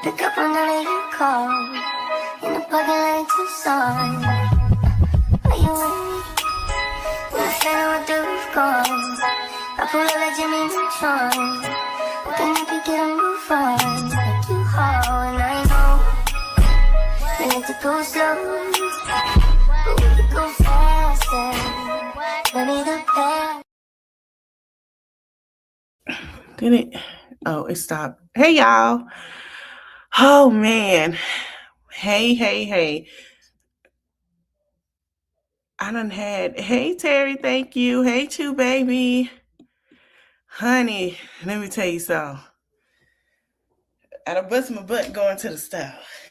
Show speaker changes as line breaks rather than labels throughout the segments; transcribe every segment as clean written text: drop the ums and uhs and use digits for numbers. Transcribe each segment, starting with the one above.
Pick up another you call in the parking lot to sign. Are you with me? When I stand with the roof gone, I pull up like Jimmy Neutron. Hoping you could get a move on. Like you haul, and I know we need to go slow, but we could go faster. Maybe the best.
Did it? Oh, it stopped. Hey, y'all. Oh, man. Hey. I done had, hey, Terry, thank you. Hey, Chew, baby. Honey, let me tell you something. I done bust my butt going to the stuff.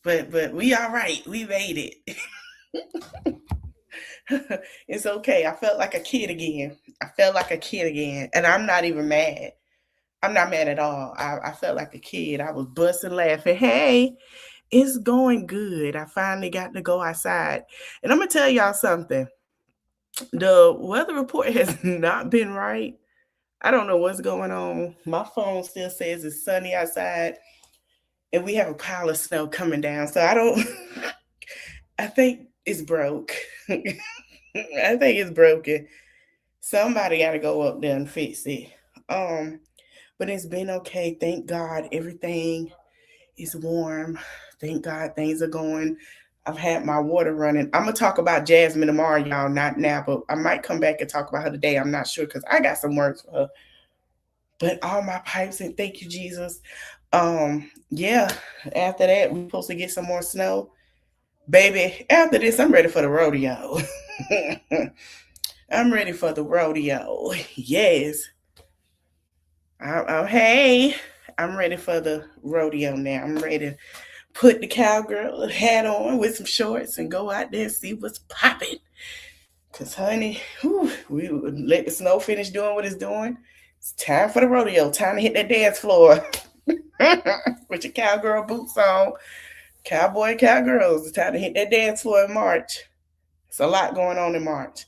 But we all right. We made it. It's okay. I felt like a kid again. And I'm not even mad. I'm not mad at all. I felt like a kid. I was busting laughing. Hey, it's going good. I finally got to go outside. And I'm going to tell y'all something. The weather report has not been right. I don't know what's going on. My phone still says it's sunny outside. And we have a pile of snow coming down. So I think it's broke. I think it's broken. Somebody got to go up there and fix it. But it's been okay. Thank God everything is warm. Thank God things are going. I've had my water running. I'm going to talk about Jasmine tomorrow, y'all, not now, but I might come back and talk about her today. I'm not sure because I got some words for her. But all my pipes, and thank you, Jesus. Yeah, after that, we're supposed to get some more snow. Baby, after this, I'm ready for the rodeo. I'm ready for the rodeo. Yes. Hey, I'm ready for the rodeo now. I'm ready to put the cowgirl hat on with some shorts and go out there and see what's popping. Because, honey, we let the snow finish doing what it's doing. It's time for the rodeo. Time to hit that dance floor with your cowgirl boots on. Cowboy and cowgirls. It's time to hit that dance floor in March. It's a lot going on in March.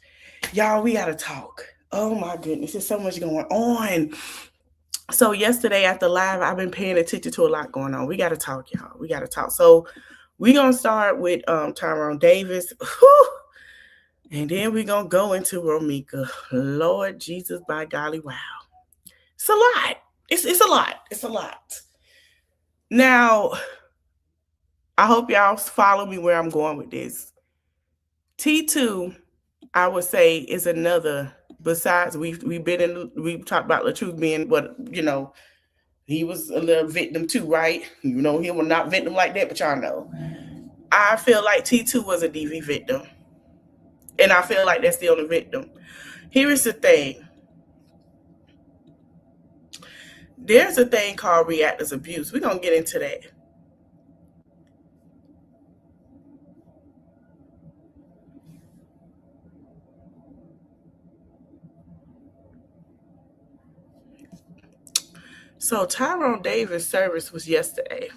Y'all, we got to talk. Oh, my goodness. There's so much going on. So yesterday at the live, I've been paying attention to a lot going on. We got to talk, y'all. We got to talk. So we're going to start with Tyrone Davis. Whew. And then we're going to go into Romika. Lord Jesus, by golly, wow. It's a lot. It's a lot. It's a lot. Now, I hope y'all follow me where I'm going with this. T2, I would say, is another, besides we've talked about LaTruth being what, he was a little victim too, right? He was not victim like that, but y'all know. I feel like T2 was a DV victim. And I feel like that's the only victim. Here is the thing. There's a thing called reactors abuse. We're going to get into that. So Tyrone Davis' service was yesterday.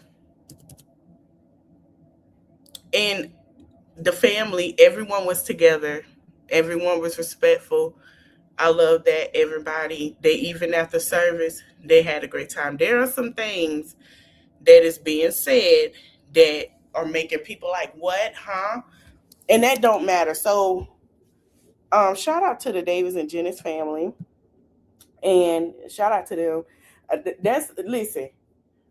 And the family, everyone was together. Everyone was respectful. I love that everybody, even after service, they had a great time. There are some things that is being said that are making people like, what, huh? And that don't matter. So shout out to the Davis and Jennings family. And shout out to them. Listen,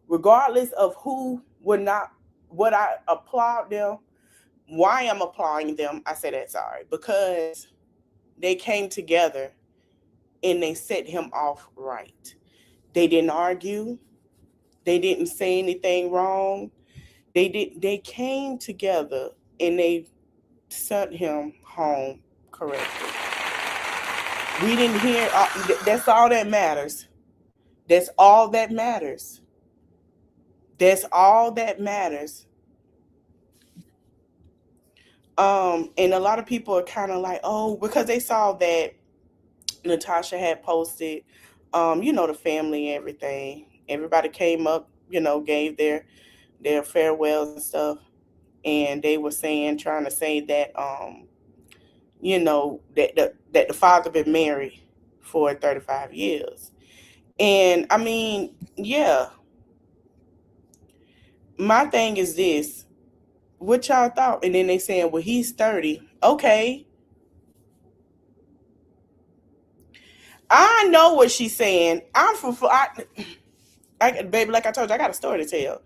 regardless of who would not, what I applaud them, why I'm applauding them, I say that sorry, because they came together and they set him off right. They didn't argue. They didn't say anything wrong. They came together and they sent him home correctly. We didn't hear, that's all that matters. That's all that matters. That's all that matters. And a lot of people are kind of like, oh, because they saw that Natasha had posted, the family and everything. Everybody came up, gave their farewells and stuff. And they were trying to say that, that the father been married for 35 years. And I mean, yeah, my thing is this. What y'all thought? And then they saying, well, he's 30. Okay. I know what she's saying. I'm from, baby, like I told you, I got a story to tell.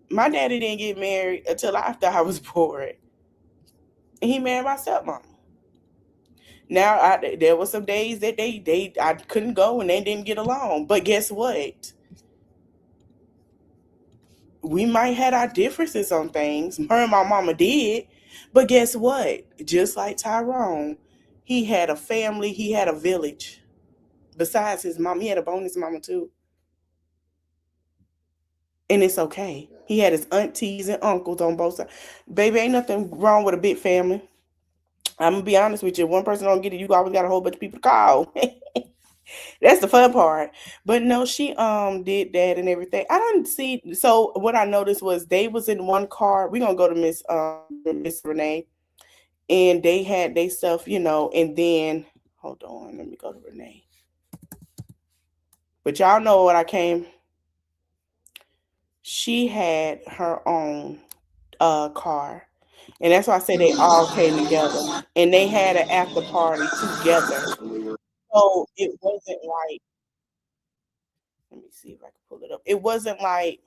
My daddy didn't get married until after I was born. And he married my stepmom. Now, there were some days that I couldn't go and they didn't get along. But guess what? We might had our differences on things. Her and my mama did. But guess what? Just like Tyrone, he had a family, he had a village. Besides his mom, he had a bonus mama too. And it's okay. He had his aunties and uncles on both sides. Baby, ain't nothing wrong with a big family. I'm gonna be honest with you. If one person don't get it, you always got a whole bunch of people to call. That's the fun part. But no, she did that and everything. I didn't see. So what I noticed was they was in one car. We gonna go to Miss Renee, and they had their stuff, and then hold on, let me go to Renee. But y'all know what I came. She had her own car. And that's why I say they all came together. And they had an after party together. So it wasn't like, let me see if I can pull it up. It wasn't like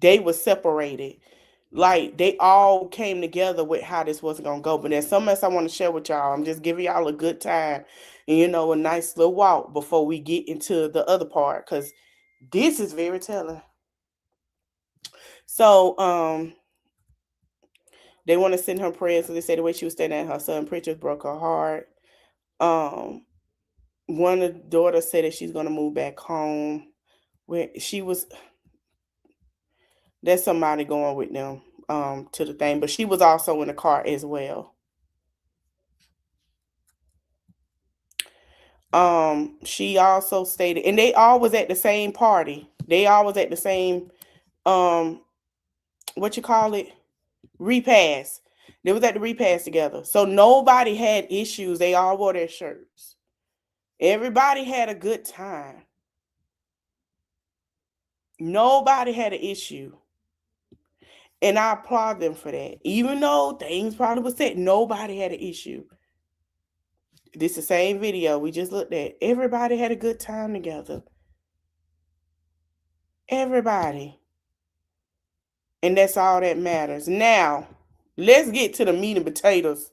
they were separated. Like they all came together with how this was gonna go. But there's something else I want to share with y'all. I'm just giving y'all a good time and a nice little walk before we get into the other part, because this is very telling. So they want to send her prayers. So they say the way she was staying at her son pictures broke her heart. One of the daughters said that she's gonna move back home. Where she was, there's somebody going with them to the thing, but she was also in the car as well. She also stated, and they all was at the same party. They all was at the same what you call it? Repast. They was at the repast together. So nobody had issues. They all wore their shirts. Everybody had a good time. Nobody had an issue. And I applaud them for that. Even though things probably was said, nobody had an issue. This is the same video we just looked at. Everybody had a good time together. Everybody. And that's all that matters. Now, let's get to the meat and potatoes.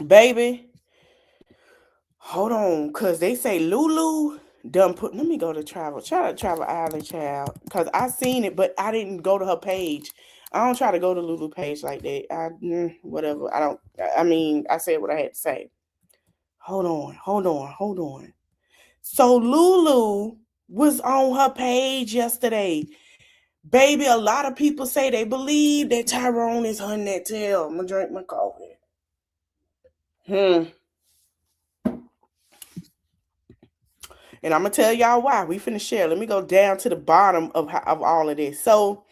Baby, hold on, because they say Lulu done put, let me go to Travel Island, child, because I seen it, but I didn't go to her page. I don't try to go to Lulu page like that. Whatever. I said what I had to say. Hold on. So Lulu was on her page yesterday. Baby, a lot of people say they believe that Tyrone is hunting that tail. I'm going to drink my coffee. And I'm going to tell y'all why. We finna share. Let me go down to the bottom of all of this. So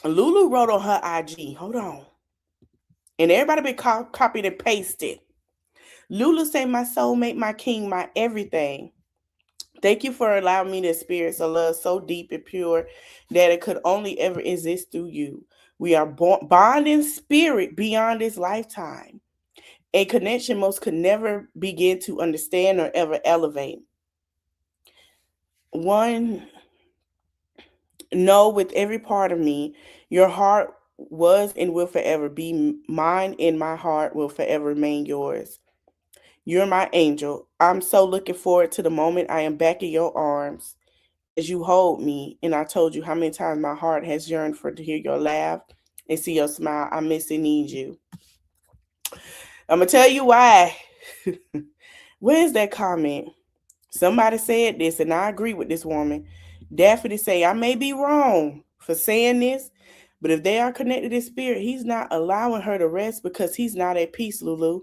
Lulu wrote on her IG. Hold on. And everybody been copied and pasted. Lulu say, my soulmate, my king, my everything. Thank you for allowing me to experience a love so deep and pure that it could only ever exist through you. We are bond in spirit beyond this lifetime. A connection most could never begin to understand or ever elevate. One, know with every part of me, your heart was and will forever be mine, and my heart will forever remain yours. You're my angel. I'm so looking forward to the moment I am back in your arms as you hold me. And I told you how many times my heart has yearned to hear your laugh and see your smile. I miss and need you. I'm going to tell you why. Where's that comment? Somebody said this, and I agree with this woman. Daphne say, I may be wrong for saying this, but if they are connected in spirit, he's not allowing her to rest because he's not at peace, Lulu.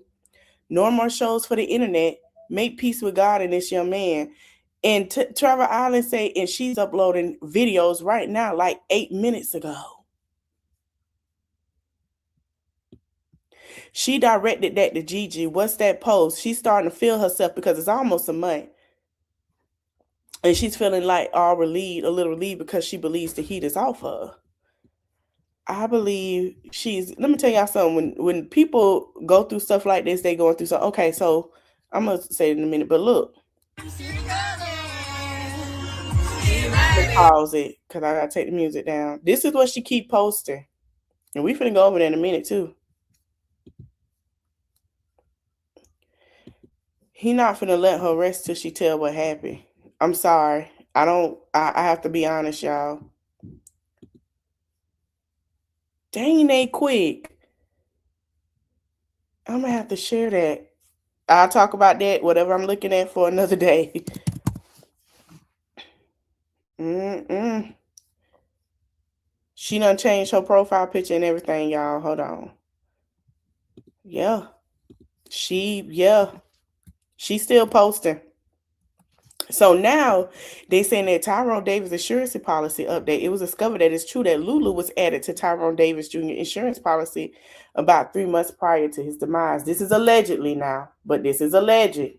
No more shows for the internet. Make peace with God and this young man. And Travel Island say, and she's uploading videos right now, like 8 minutes ago. She directed that to Gigi. What's that post? She's starting to feel herself because it's almost a month. And she's feeling like all relieved, a little relieved, because she believes the heat is off her. I believe let me tell y'all something. When people go through stuff like this, they going through something. Okay, so I'm going to say it in a minute, but look. Pause it, because I got to take the music down. This is what she keep posting. And we finna go over there in a minute, too. He not finna let her rest till she tell what happened. I'm sorry. I have to be honest, y'all. Dang, they quick. I'm gonna have to share that. I'll talk about that, whatever I'm looking at, for another day. She done changed her profile picture and everything, y'all. Hold on. Yeah. She's still posting. So now they saying that Tyrone Davis insurance policy update. It was discovered that it's true that Lulu was added to Tyrone Davis Jr. insurance policy about 3 months prior to his demise. This is allegedly now, but this is alleged.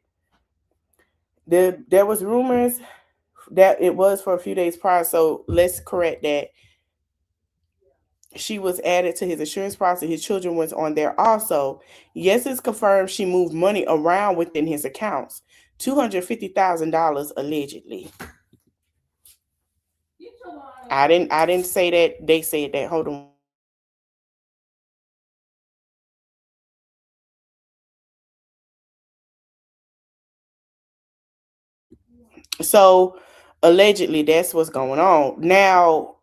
There was rumors that it was for a few days prior, so let's correct that. She was added to his insurance policy. His children was on there also. Yes, it's confirmed she moved money around within his accounts. $250,000 allegedly. I didn't say that. They said that. Hold on. So allegedly, that's what's going on. Now,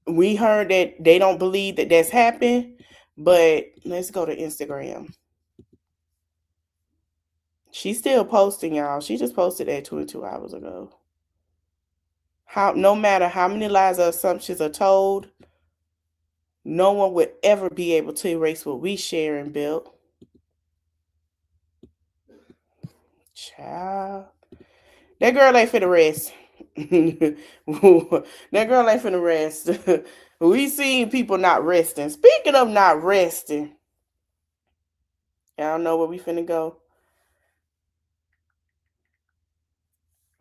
we heard that they don't believe that that's happened, but let's go to Instagram. She's still posting, y'all. She just posted that 22 hours ago. No matter how many lies or assumptions are told, no one would ever be able to erase what we share and build. Child. That girl ain't finna rest. That girl ain't finna rest. We seen people not resting. Speaking of not resting, y'all know where we finna go.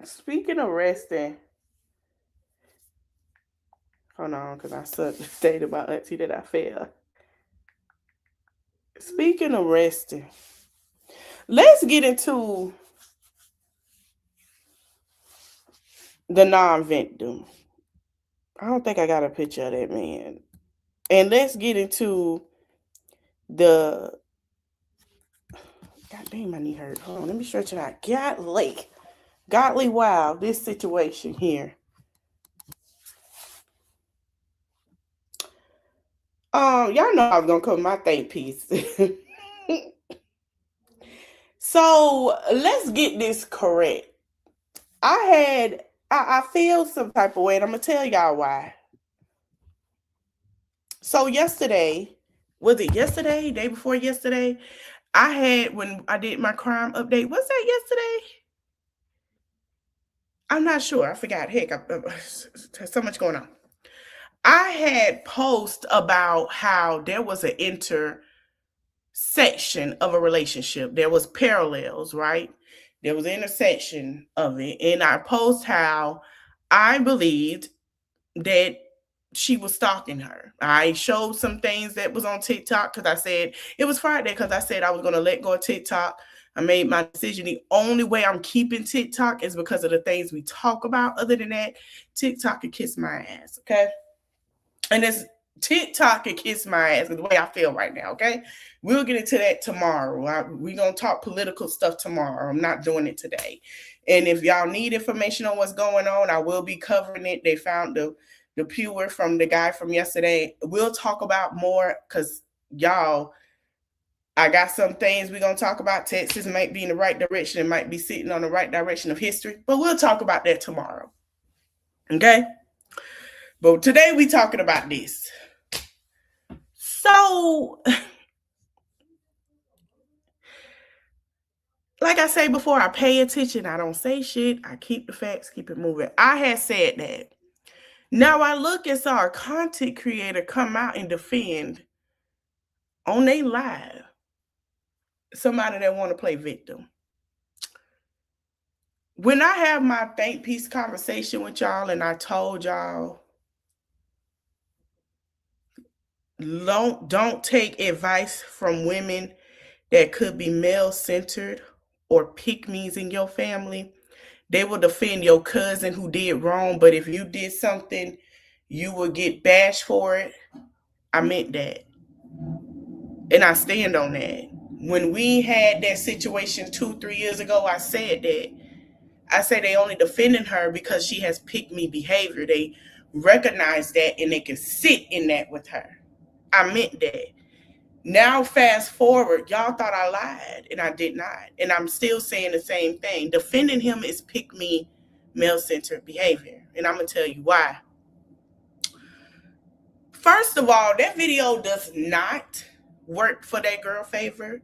Speaking of resting, hold on, because I stated about Auntie that I failed. Speaking of resting, let's get into the non-victim. I don't think I got a picture of that man. And let's get into the... God damn, my knee hurt. Hold on, let me stretch it out. Godly wow, this situation here. Y'all know I was gonna cover my think piece. So let's get this correct. I feel some type of way, and I'm gonna tell y'all why. So yesterday, was it yesterday? Day before yesterday? When I did my crime update, was that yesterday? I'm not sure. I forgot. Heck, there's so much going on. I had post about how there was an intersection of a relationship. There was parallels, right? There was an intersection of it. And I post how I believed that she was stalking her. I showed some things that was on TikTok because I said it was Friday, because I said I was going to let go of TikTok. I made my decision. The only way I'm keeping TikTok is because of the things we talk about. Other than that, TikTok could kiss my ass, okay? And this TikTok could kiss my ass, the way I feel right now, okay? We'll get into that tomorrow. We're going to talk political stuff tomorrow. I'm not doing it today. And if y'all need information on what's going on, I will be covering it. They found the pure from the guy from yesterday. We'll talk about more because, y'all, I got some things we're going to talk about. Texas might be in the right direction. It might be sitting on the right direction of history. But we'll talk about that tomorrow. Okay? But today we talking about this. So, like I say before, I pay attention. I don't say shit. I keep the facts, keep it moving. I had said that. Now I look and saw a content creator come out and defend on their live somebody that want to play victim. when I have my think piece conversation with y'all and I told y'all, don't take advice from women that could be male-centered or pick-me's in your family. They will defend your cousin who did wrong, but if you did something, you will get bashed for it. I meant that. And I stand on that. When we had that situation 2-3 years ago, I said that. I said they only defending her because she has pick me behavior. They recognize that and they can sit in that with her. I meant that. Now, fast forward, y'all thought I lied, and I did not. And I'm still saying the same thing. Defending him is pick me, male-centered behavior. And I'm going to tell you why. First of all, that video does not work for that girl favor.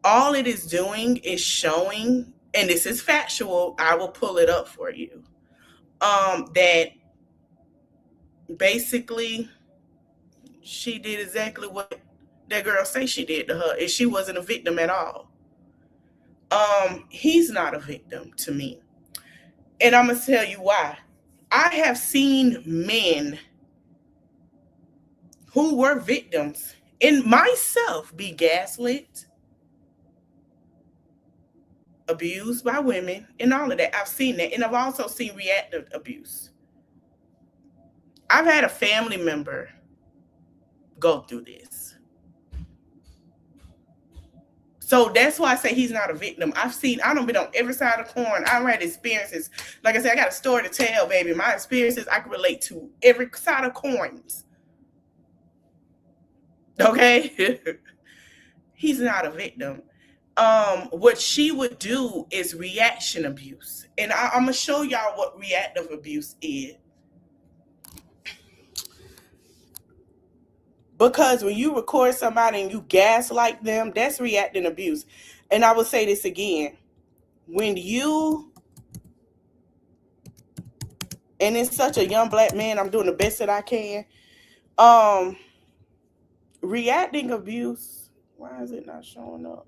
All it is doing is showing, and this is factual, I will pull it up for you, that basically she did exactly what that girl say she did to her, and she wasn't a victim at all. He's not a victim to me. And I'm going to tell you why. I have seen men who were victims and myself be gaslit, abused by women, and all of that. I've seen that. And I've also seen reactive abuse. I've had a family member go through this. So that's why I say he's not a victim. I don't been on every side of the coin. I've had experiences. Like I said, I got a story to tell, baby. My experiences, I can relate to every side of coins. Okay? He's not a victim. What she would do is reaction abuse. And I'm going to show y'all what reactive abuse is. Because when you record somebody and you gaslight them, that's reacting abuse. And I will say this again. When you, and it's such a young black man, I'm doing the best that I can. Reacting abuse, why is it not showing up?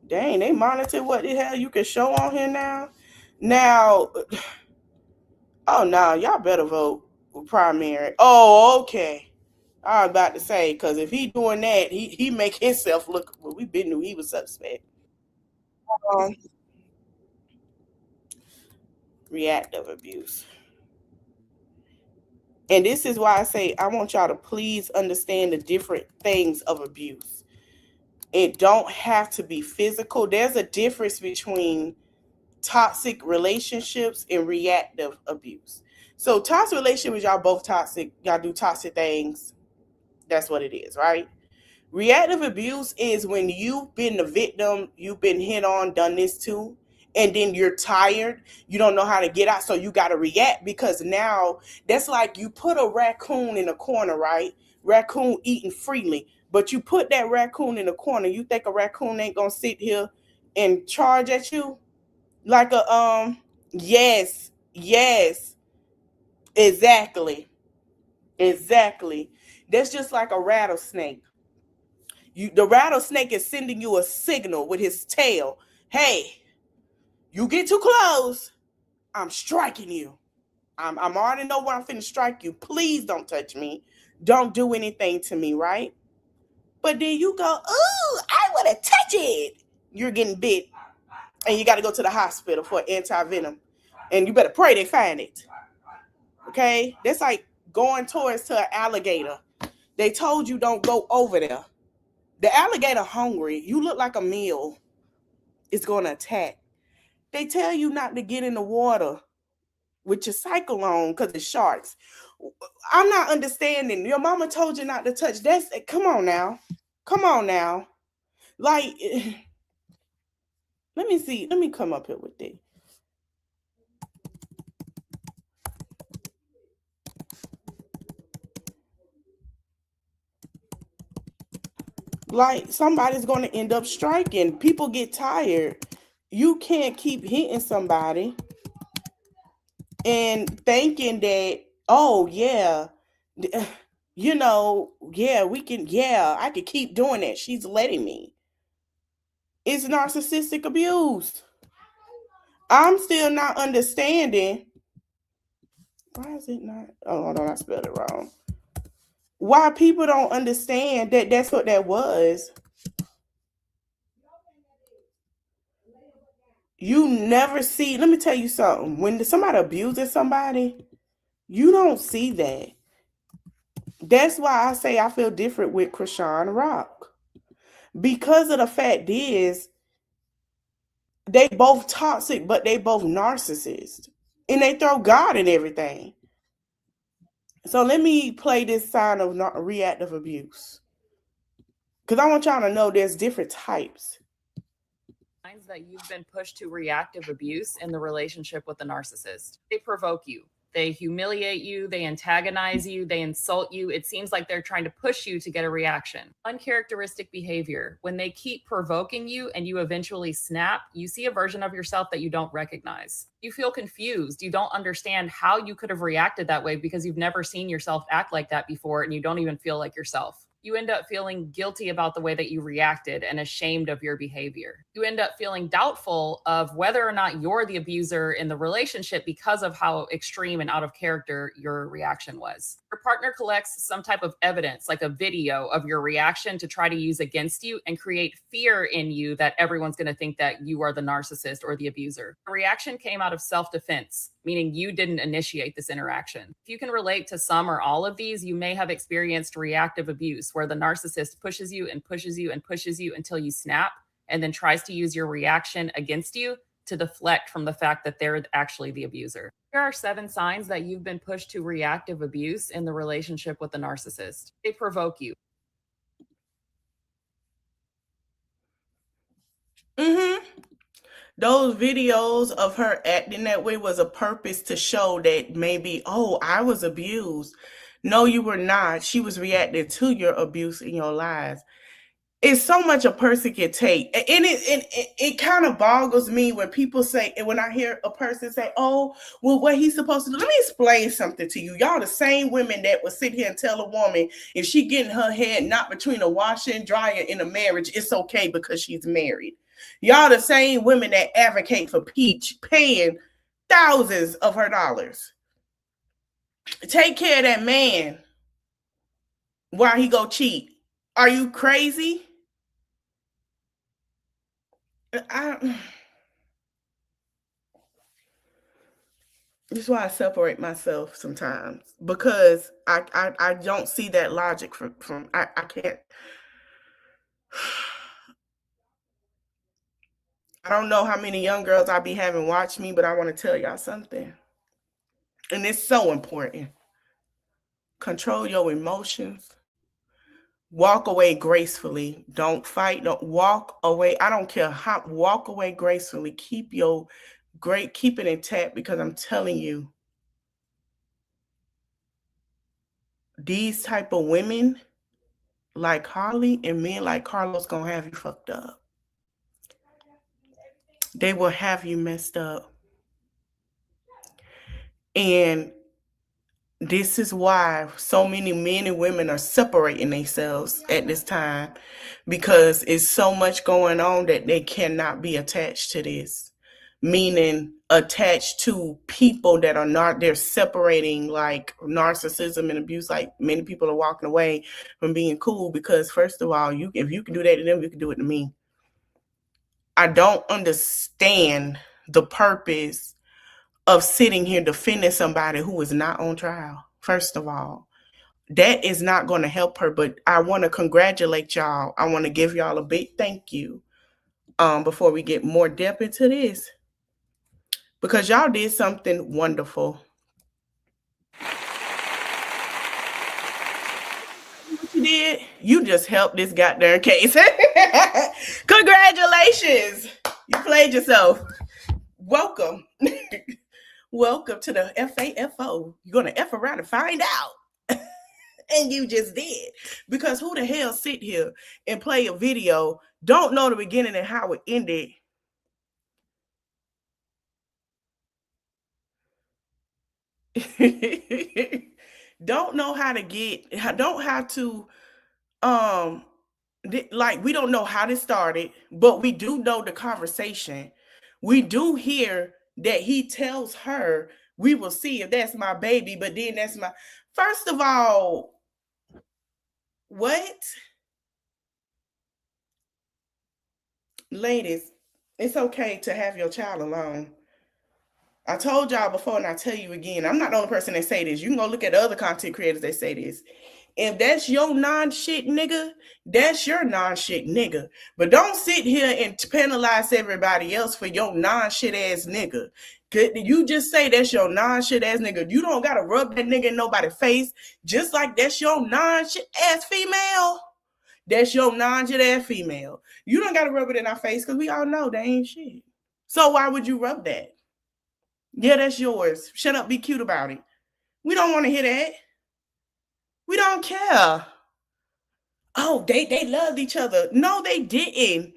Dang, they monitor what the hell you can show on here now. Now, oh no, y'all better vote primary. Oh, okay. I was about to say, because if he doing that, he make himself look, well, we been knew he was suspect. Reactive abuse. And this is why I say I want y'all to please understand the different things of abuse. It don't have to be physical. There's a difference between toxic relationships and reactive abuse. So toxic relationships, y'all both toxic. Y'all do toxic things. That's what it is, right? Reactive abuse is when you've been the victim, you've been hit on, done this too, and then you're tired, you don't know how to get out, so you got to react, because now that's like you put a raccoon in a corner, right? Raccoon eating freely, but you put that raccoon in a corner. You think a raccoon ain't gonna sit here and charge at you like a yes, exactly. That's just like a rattlesnake. The rattlesnake is sending you a signal with his tail. Hey, you get too close, I'm striking you. I'm already know where I'm finna strike you. Please don't touch me. Don't do anything to me, right? But then you go, ooh, I want to touch it. You're getting bit. And you got to go to the hospital for anti-venom. And you better pray they find it. Okay? That's like going to an alligator. They told you don't go over there. The alligator hungry. You look like a meal. It's going to attack. They tell you not to get in the water with your cycle on because it's sharks. I'm not understanding. Your mama told you not to touch. Come on now. Like, let me see. Let me come up here with it. Like, somebody's going to end up striking. People get tired. You can't keep hitting somebody and thinking that, oh, yeah, you know, yeah, I could keep doing that. She's letting me. It's narcissistic abuse. I'm still not understanding. Why is it not? Oh, hold on, I spelled it wrong. Why people don't understand that that's what that was. You never see, let me tell you something. When somebody abuses somebody, you don't see that. That's why I say I feel different with Chrisean Rock. Because of the fact is, they both toxic, but they both narcissists. And they throw God in everything. So let me play this sign of reactive abuse. Because I want y'all to know there's different types.
Signs that you've been pushed to reactive abuse in the relationship with the narcissist. They provoke you. They humiliate you, they antagonize you, they insult you. It seems like they're trying to push you to get a reaction. Uncharacteristic behavior. When they keep provoking you and you eventually snap, you see a version of yourself that you don't recognize. You feel confused. You don't understand how you could have reacted that way because you've never seen yourself act like that before and you don't even feel like yourself. You end up feeling guilty about the way that you reacted and ashamed of your behavior. You end up feeling doubtful of whether or not you're the abuser in the relationship because of how extreme and out of character your reaction was. Your partner collects some type of evidence, like a video of your reaction, to try to use against you and create fear in you that everyone's going to think that you are the narcissist or the abuser. The reaction came out of self-defense, meaning you didn't initiate this interaction. If you can relate to some or all of these, you may have experienced reactive abuse, where the narcissist pushes you and pushes you and pushes you until you snap, and then tries to use your reaction against you to deflect from the fact that they're actually the abuser. Here are 7 signs that you've been pushed to reactive abuse in the relationship with the narcissist. They provoke you.
Those videos of her acting that way was a purpose to show that maybe, oh, I was abused. No, you were not. She was reacting to your abuse in your lives. It's so much a person can take. And it kind of boggles me when people say, and when I hear a person say, oh, well, what he's supposed to do. Let me explain something to you. Y'all the same women that would sit here and tell a woman if she getting her head knocked between a washer and dryer in a marriage, it's okay because she's married. Y'all the same women that advocate for Peach paying thousands of her dollars. Take care of that man while he go cheat. Are you crazy? This is why I separate myself sometimes, because I don't see that logic from I can't. I don't know how many young girls I be having watch me, but I want to tell y'all something. And it's so important. Control your emotions. Walk away gracefully. Don't fight. Don't walk away. I don't care how. Walk away gracefully. Keep it intact, because I'm telling you, these type of women like Harley and men like Carlos gonna have you fucked up. They will have you messed up. And this is why so many men and women are separating themselves at this time, because it's so much going on that they cannot be attached to this. Meaning attached to people that are not, they're separating, like narcissism and abuse. Like, many people are walking away from being cool because, first of all, if you can do that to them, you can do it to me. I don't understand the purpose of sitting here defending somebody who is not on trial. First of all, that is not going to help her. But I want to congratulate y'all. I want to give y'all a big thank you before we get more depth into this, because y'all did something wonderful. What you did? You just helped this goddamn case. Congratulations. You played yourself. Welcome. Welcome to the FAFO. You're going to F around and find out. And you just did. Because who the hell sit here and play a video, don't know the beginning and how it ended, don't know how to like, we don't know how this started, but we do know the conversation. We do hear that he tells her, we will see if that's my baby, but then that's my... First of all, what? Ladies, it's okay to have your child alone. I told y'all before, and I tell you again, I'm not the only person that say this. You can go look at other content creators that say this. If that's your non-shit nigga, that's your non-shit nigga. But don't sit here and penalize everybody else for your non-shit ass nigga. You just say that's your non-shit ass nigga. You don't gotta rub that nigga in nobody's face. Just like that's your non-shit ass female. That's your non-shit ass female. You don't gotta rub it in our face because we all know they ain't shit. So why would you rub that? Yeah, that's yours. Shut up, be cute about it. We don't want to hear that. We don't care. Oh, they loved each other. No, they didn't.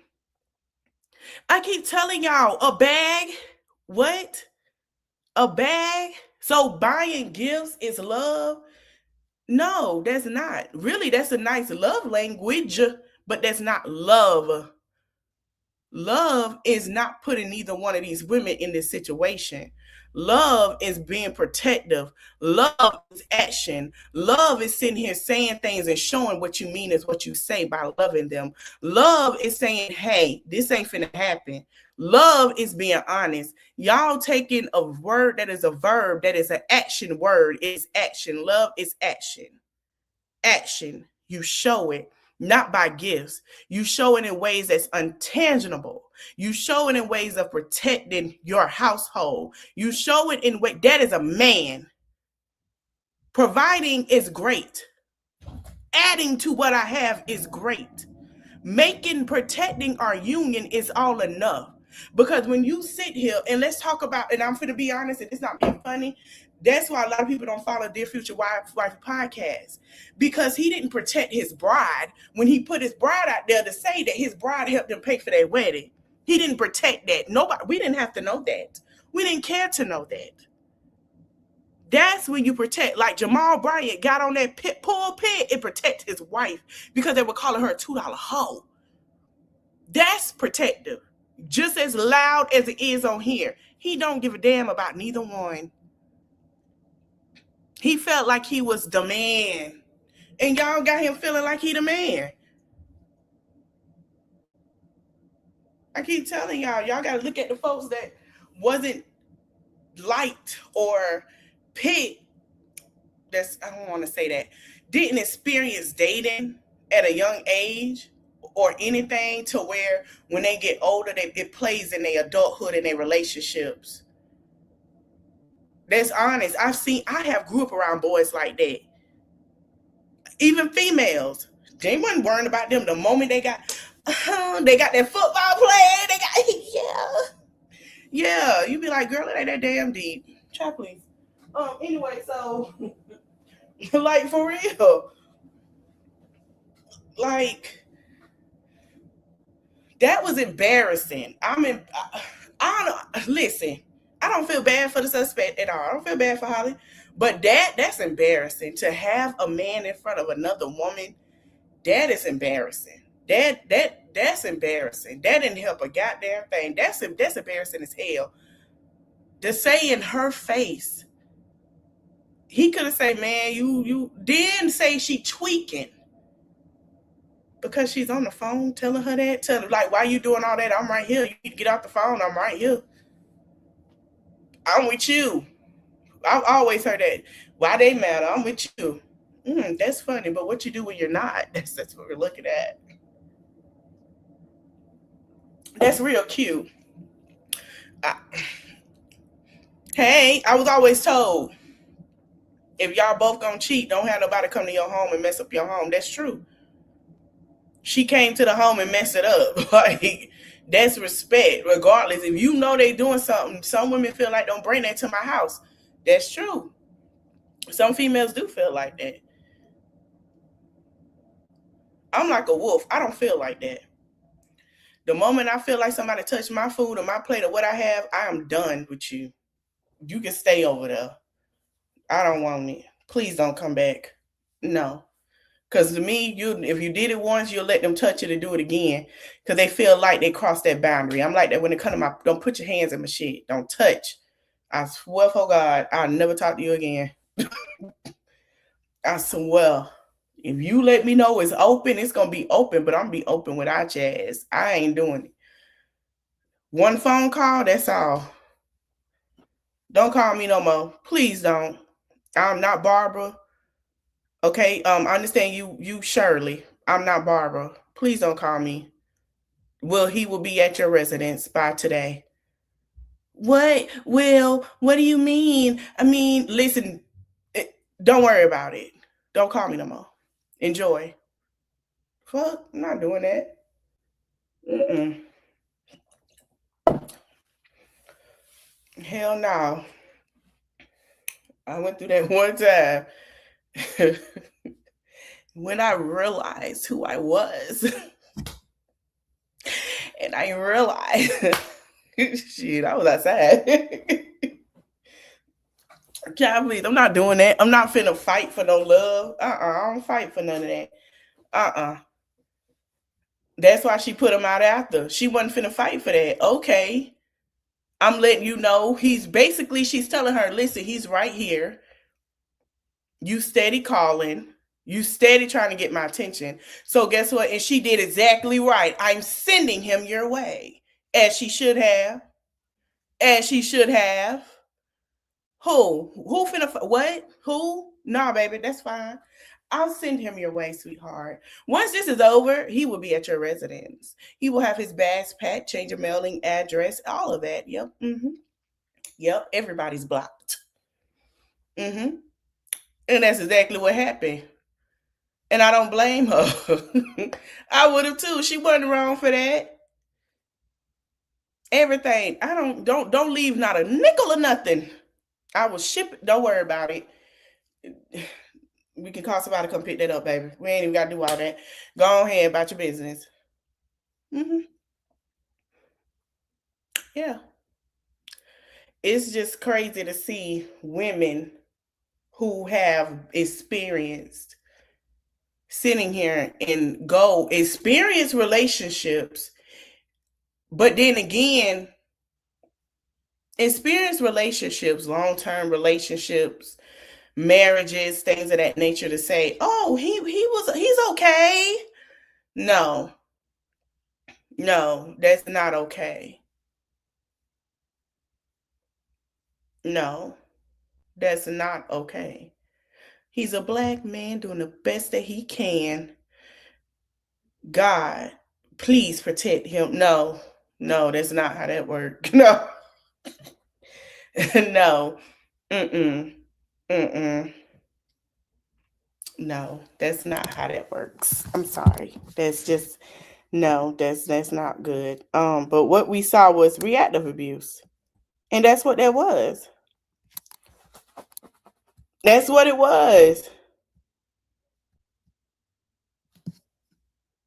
I keep telling y'all, a bag. What? A bag? So buying gifts is love? No, that's not. Really, that's a nice love language, but that's not love. Love is not putting either one of these women in this situation. Love is being protective. Love is action. Love is sitting here saying things and showing what you mean is what you say by loving them. Love is saying, hey, this ain't finna happen. Love is being honest. Y'all taking a word that is a verb, that is an action word. It's action. Love is action. Action. You show it. Not by gifts. You show it in ways that's untangible. You show it in ways of protecting your household. You show it in way that is a man. Providing is great. Adding to what I have is great. Protecting our union is all enough. Because when you sit here and let's talk about, and I'm going to be honest, and it's not being funny, that's why a lot of people don't follow Dear Future Wife podcast, because he didn't protect his bride when he put his bride out there to say that his bride helped him pay for their wedding. He didn't protect that. Nobody, we didn't have to know that. We didn't care to know that. That's when you protect. Like Jamal Bryant got on that pulpit and protect his wife because they were calling her a $2 hoe. That's protective. Just as loud as it is on here. He don't give a damn about neither one. He felt like he was the man. And y'all got him feeling like he the man. I keep telling y'all got to look at the folks that wasn't liked or picked. I don't want to say that. Didn't experience dating at a young age or anything to where when they get older, it plays in their adulthood and their relationships. That's honest. I have grew up around boys like that. Even females. They wasn't worrying about them the moment they got that football player. They got, yeah. You be like, girl, it ain't that damn deep. Try please. Anyway, so like for real. Like that was embarrassing. Listen, I don't feel bad for the suspect at all. I don't feel bad for Holly. But that's embarrassing. To have a man in front of another woman, that is embarrassing. That's embarrassing. That didn't help a goddamn thing. That's embarrassing as hell. To say in her face, he could have said, man, you then say she tweaking. Because she's on the phone telling her that. Telling her, like, why you doing all that? I'm right here. You need to get off the phone. I'm right here. I'm with you. I've always heard that. Why they matter? I'm with you. That's funny, but what you do when you're not? That's what we're looking at. That's real cute. Hey, I was always told, if y'all both gonna cheat, don't have nobody come to your home and mess up your home. That's true. She came to the home and messed it up. Like, that's respect. Regardless, if you know they doing something, some women feel like, don't bring that to my house. That's true. Some females do feel like that. I'm like a wolf. I don't feel like that. The moment I feel like somebody touched my food or my plate or what I have, I am done with you. You can stay over there. I don't want it. Please don't come back. No. Because to me, if you did it once, you'll let them touch it and do it again. Because they feel like they crossed that boundary. I'm like that when it comes to my, don't put your hands in my shit. Don't touch. I swear for God, I'll never talk to you again. I swear. If you let me know it's open, it's going to be open, but I'm going to be open without your ass. I ain't doing it. One phone call, that's all. Don't call me no more. Please don't. I'm not Barbara. Okay, I understand you Shirley. I'm not Barbara. Please don't call me. He will be at your residence by today. What? Will, what do you mean? I mean, listen, don't worry about it. Don't call me no more. Enjoy. Fuck, I'm not doing that. Hell no. I went through that one time. When I realized who I was. And I realized, shit, I was outside. I can't believe I'm not doing that. I'm not finna fight for no love. I don't fight for none of that. That's why she put him out after. She wasn't finna fight for that. Okay. I'm letting you know she's telling her, listen, he's right here. You steady calling. You steady trying to get my attention. So guess what? And she did exactly right. I'm sending him your way. As she should have. As she should have. Who finna, what? Who? Nah, baby, that's fine. I'll send him your way, sweetheart. Once this is over, he will be at your residence. He will have his bags packed, change of mailing address, all of that. Yep. Yep. Everybody's blocked. And that's exactly what happened. And I don't blame her. I would have too. She wasn't wrong for that. Everything. Don't leave not a nickel or nothing. I will ship it. Don't worry about it. We can call somebody to come pick that up, baby. We ain't even got to do all that. Go ahead about your business. Yeah. It's just crazy to see women who have experienced sitting here and go experience relationships, but then again, experience relationships, long-term relationships, marriages, things of that nature, to say, oh, he's okay. No, that's not okay. No, that's not okay. He's a black man doing the best that he can. God, please protect him. No, that's not how that works. No. No. No, that's not how that works. I'm sorry. That's just, no, that's not good. But what we saw was reactive abuse. And that's what that was. That's what it was.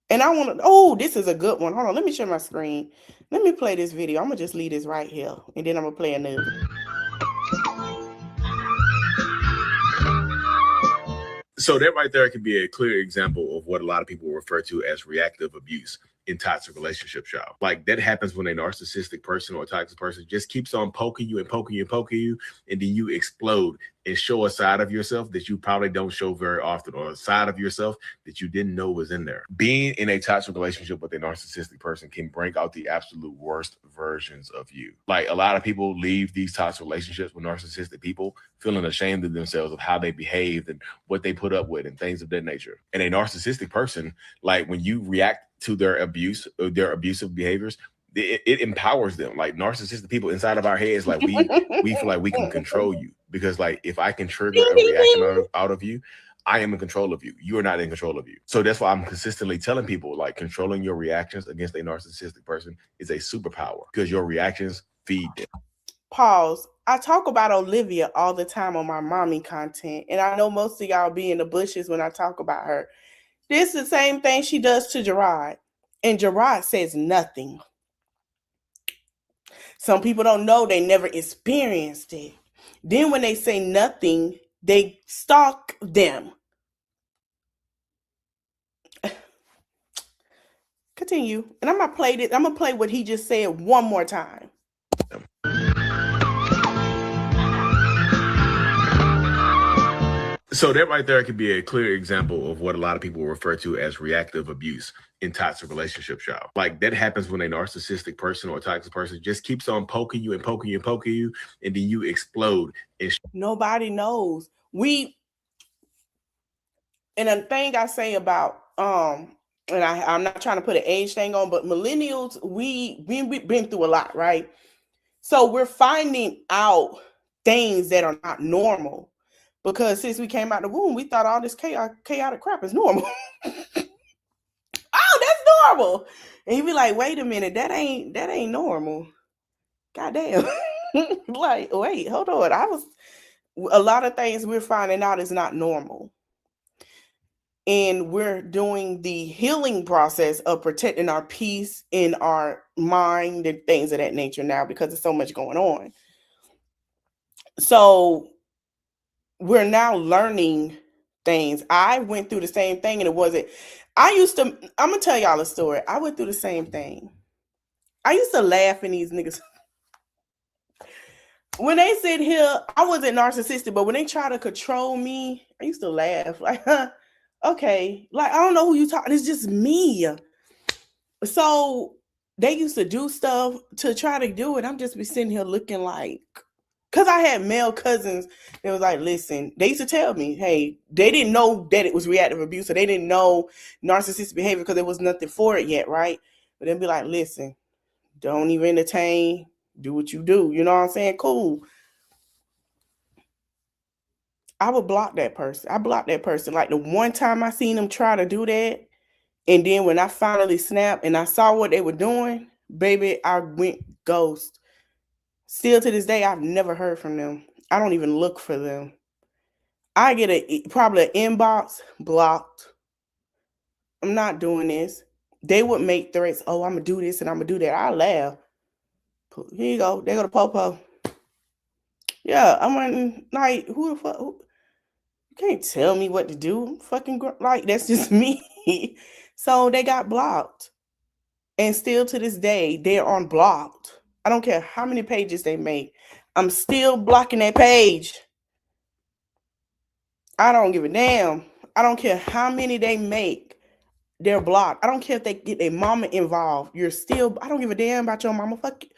And I want to, this is a good one. Hold on, let me share my screen. Let me play this video. I'm going to just leave this right here. And then I'm going to play another.
So that right there could be a clear example of what a lot of people refer to as reactive abuse in toxic relationships, y'all. Like, that happens when a narcissistic person or a toxic person just keeps on poking you, and then you explode and show a side of yourself that you probably don't show very often, or a side of yourself that you didn't know was in there. Being in a toxic relationship with a narcissistic person can bring out the absolute worst versions of you. Like, a lot of people leave these toxic relationships with narcissistic people feeling ashamed of themselves, of how they behaved and what they put up with and things of that nature. And a narcissistic person, like, when you react to their abuse, or their abusive behaviors, it empowers them. Like, narcissistic people inside of our heads, like, we feel like we can control you, because, like, if I can trigger a reaction out of you, I am in control of you. You are not in control of you. So that's why I'm consistently telling people, like, controlling your reactions against a narcissistic person is a superpower, because your reactions feed them.
Pause. I talk about Olivia all the time on my mommy content, and I know most of y'all be in the bushes when I talk about her. This is the same thing she does to Gerard, and Gerard says nothing. Some people don't know, they never experienced it. Then when they say nothing, they stalk them. Continue. And I'm gonna play this. I'm gonna play what he just said one more time.
So that right there could be a clear example of what a lot of people refer to as reactive abuse in toxic relationships, y'all. Like that happens when a narcissistic person or a toxic person just keeps on poking you and poking you and poking you, and then you explode.
Nobody knows. And a thing I say about and I'm not trying to put an age thing on, but millennials, we've been through a lot, right? So we're finding out things that are not normal. Because since we came out the womb, we thought all this chaotic crap is normal. Oh, that's normal. And you'd be like, wait a minute, that ain't normal. Goddamn. Like, wait, hold on. A lot of things we're finding out is not normal. And we're doing the healing process of protecting our peace in our mind and things of that nature now because there's so much going on. So we're now learning things. I went through the same thing, and I'm gonna tell y'all a story. I went through the same thing. I used to laugh in these niggas. When they sit here, I wasn't narcissistic, but when they try to control me, I used to laugh. Like, okay, like, I don't know who you talking, it's just me. So they used to do stuff to try to do it. I'm just be sitting here looking like, because I had male cousins that was like, listen, they used to tell me, hey, they didn't know that it was reactive abuse, so they didn't know narcissistic behavior because there was nothing for it yet, right? But they'd be like, listen, don't even entertain, do what you do. You know what I'm saying? Cool. I would block that person. I blocked that person. Like the one time I seen them try to do that, and then when I finally snapped and I saw what they were doing, baby, I went ghost. Still to this day, I've never heard from them. I don't even look for them. I get probably an inbox blocked. I'm not doing this. They would make threats. Oh, I'm going to do this and I'm going to do that. I laugh. Here you go. They go to Popo. Yeah, I'm like, who the fuck? You can't tell me what to do. Fucking, like, that's just me. So they got blocked. And still to this day, they're unblocked. I don't care how many pages they make. I'm still blocking that page. I don't give a damn. I don't care how many they make. They're blocked. I don't care if they get their mama involved. I don't give a damn about your mama. Fuck you.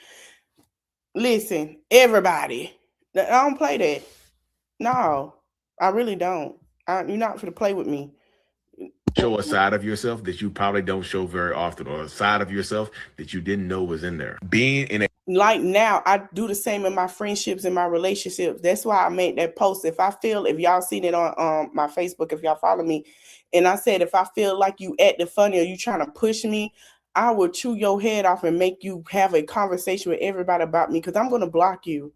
Listen, everybody. I don't play that. No, I really don't. You're not going to play with me.
Show a side of yourself that you probably don't show very often, or a side of yourself that you didn't know was in there. Being in a
like now, I do the same in my friendships and my relationships. That's why I made that post. If y'all seen it on my Facebook, if y'all follow me, and I said, if I feel like you acting funny or you trying to push me, I will chew your head off and make you have a conversation with everybody about me, because I'm going to block you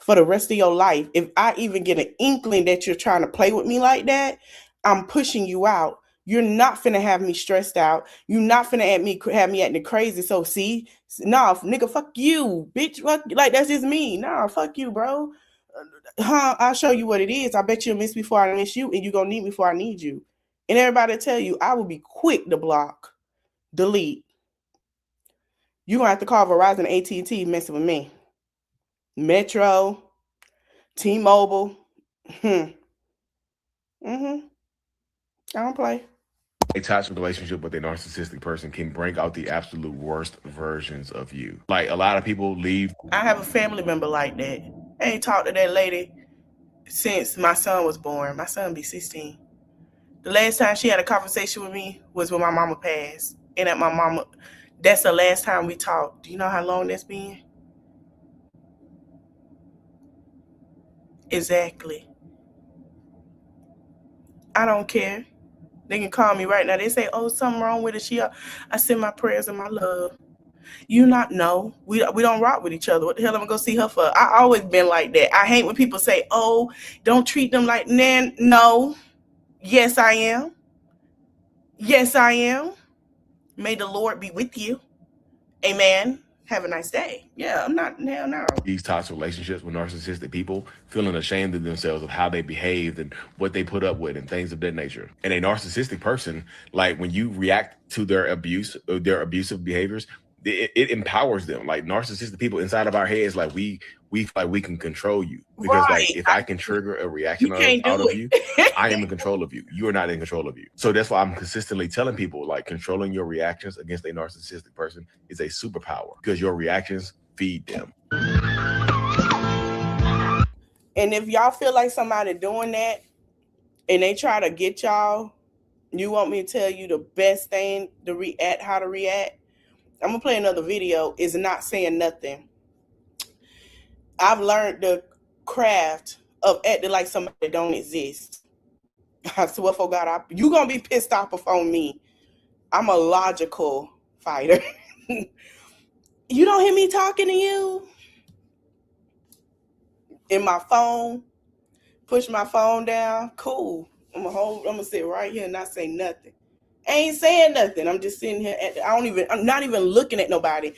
for the rest of your life. If I even get an inkling that you're trying to play with me like that, I'm pushing you out. You're not finna have me stressed out. You're not finna have me acting crazy. So see, nah, nigga, fuck you, bitch. Fuck, like, that's just me. Nah, fuck you, bro. I'll show you what it is. I bet you'll miss before I miss you, and you're gonna need me before I need you. And everybody tell you, I will be quick to block, delete. You're gonna have to call Verizon, AT&T messing with me. Metro, T-Mobile. I don't play.
A toxic relationship with a narcissistic person can bring out the absolute worst versions of you. Like, a lot of people leave.
I have a family member like that. I ain't talked to that lady since my son was born. My son be 16. The last time she had a conversation with me was when my mama passed. And that's the last time we talked. Do you know how long that's been? Exactly. I don't care. They can call me right now. They say, oh, something wrong with her. I send my prayers and my love. You not know. We don't rock with each other. What the hell am I going to see her for? I always been like that. I hate when people say, oh, don't treat them like, no. Yes, I am. Yes, I am. May the Lord be with you. Amen. Have a nice day. Yeah, I'm not, hell no.
These toxic relationships with narcissistic people, feeling ashamed of themselves of how they behaved and what they put up with and things of that nature. And a narcissistic person, like when you react to their abuse, their abusive behaviors, it empowers them. Like narcissistic people inside of our heads, like we feel like we can control you because
Right.
like if I can trigger a reaction
You can't
out
do
of you, I am in control of you. You are not in control of you. So that's why I'm consistently telling people like controlling your reactions against a narcissistic person is a superpower because your reactions feed them.
And if y'all feel like somebody doing that and they try to get y'all, you want me to tell you the best thing to react, how to react? I'm gonna play another video. Is not saying nothing. I've learned the craft of acting like somebody don't exist. I swear for God, you gonna be pissed off on me. I'm a logical fighter. You don't hear me talking to you? In my phone, push my phone down. Cool. I'm gonna sit right here and not say nothing. I ain't saying nothing. I'm just sitting here. I'm not even looking at nobody.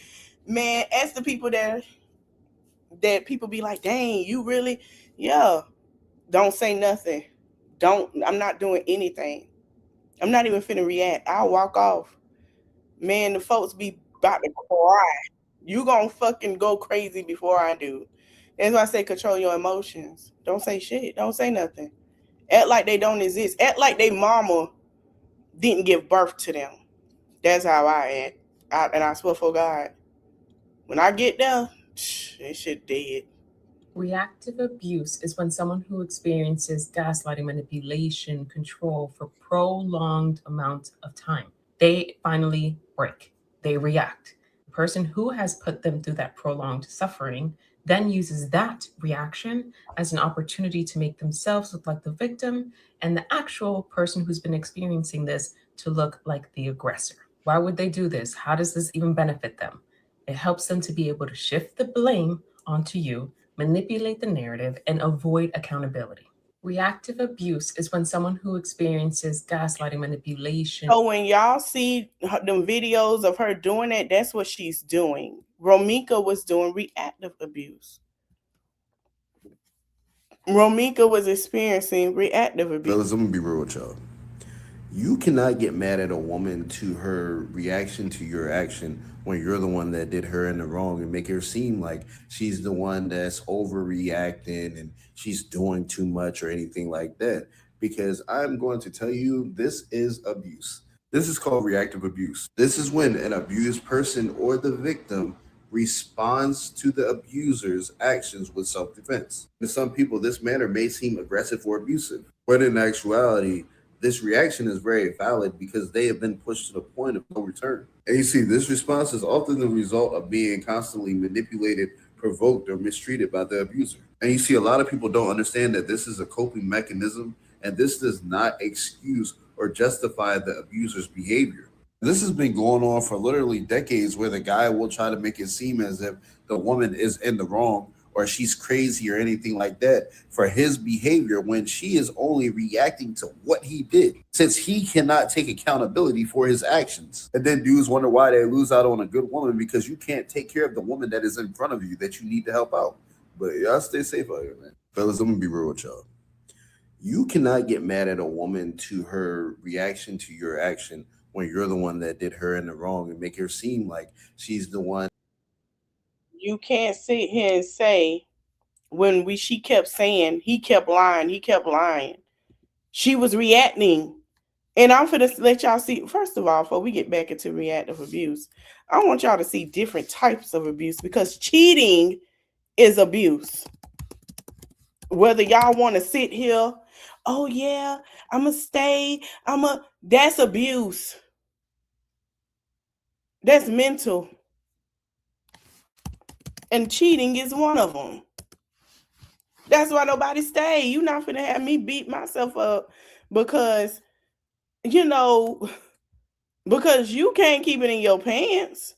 Man, ask the people that people be like, dang, you really? Yeah. Don't say nothing. I'm not doing anything. I'm not even finna react. I'll walk off. Man, the folks be about to cry. You gonna fucking go crazy before I do. That's why I say control your emotions. Don't say shit. Don't say nothing. Act like they don't exist. Act like they mama didn't give birth to them. That's how I act. And I swear for God, when I get there, that shit dead.
Reactive abuse is when someone who experiences gaslighting, manipulation, control for prolonged amounts of time, they finally break. They react. The person who has put them through that prolonged suffering then uses that reaction as an opportunity to make themselves look like the victim and the actual person who's been experiencing this to look like the aggressor. Why would they do this? How does this even benefit them? It helps them to be able to shift the blame onto you, manipulate the narrative, and avoid accountability. Reactive abuse is when someone who experiences gaslighting, manipulation.
So when y'all see them videos of her doing it, that's what she's doing. Romika was doing reactive abuse. Romika was experiencing reactive abuse.
Fellas, I'm gonna be real with y'all. You cannot get mad at a woman to her reaction to your action when you're the one that did her in the wrong and make her seem like she's the one that's overreacting and she's doing too much or anything like that. Because I'm going to tell you, this is abuse. This is called reactive abuse. This is when an abused person or the victim responds to the abuser's actions with self-defense. To some people, this manner may seem aggressive or abusive, but in actuality, this reaction is very valid because they have been pushed to the point of no return. And you see, this response is often the result of being constantly manipulated, provoked, or mistreated by the abuser. And you see, a lot of people don't understand that this is a coping mechanism, and this does not excuse or justify the abuser's behavior. This has been going on for literally decades, where the guy will try to make it seem as if the woman is in the wrong or she's crazy or anything like that for his behavior, when she is only reacting to what he did, since he cannot take accountability for his actions. And then dudes wonder why they lose out on a good woman, because you can't take care of the woman that is in front of you that you need to help out. But y'all stay safe out here, man. Fellas, I'm gonna be real with y'all. You cannot get mad at a woman to her reaction to your action when you're the one that did her in the wrong and make her seem like she's the one.
You can't sit here and say, she kept saying, he kept lying. She was reacting. And I'm going to let y'all see, first of all, before we get back into reactive abuse, I want y'all to see different types of abuse, because cheating is abuse. Whether y'all want to sit here, oh yeah, I'm going to stay, that's abuse. That's mental. And cheating is one of them. That's why nobody stay. You're not finna have me beat myself up because, because you can't keep it in your pants.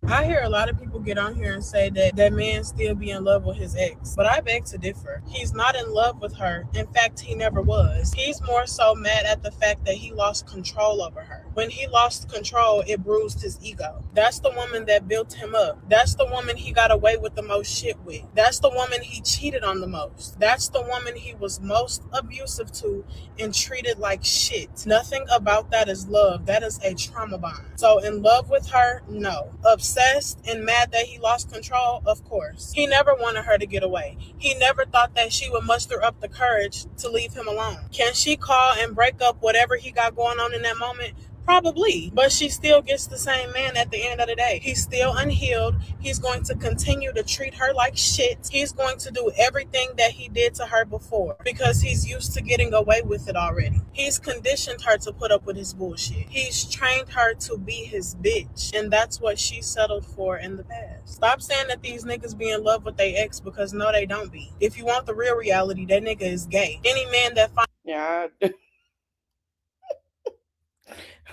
I hear a lot of people get on here and say that that man still be in love with his ex, but I beg to differ. He's not in love with her. In fact, he never was. He's more so mad at the fact that he lost control over her. When he lost control, it bruised his ego. That's the woman that built him up. That's the woman he got away with the most shit with. That's the woman he cheated on the most. That's the woman he was most abusive to and treated like shit. Nothing about that is love. That is a trauma bond. So in love with her, no. Obsessed and mad that he lost control, of course. He never wanted her to get away. He never thought that she would muster up the courage to leave him alone. Can she call and break up whatever he got going on in that moment? Probably, but she still gets the same man at the end of the day. He's still unhealed. He's going to continue to treat her like shit. He's going to do everything that he did to her before because he's used to getting away with it already. He's conditioned her to put up with his bullshit. He's trained her to be his bitch, and that's what she settled for in the past. Stop saying that these niggas be in love with their ex because no, they don't be. If you want the real reality, that nigga is gay. Any man that finds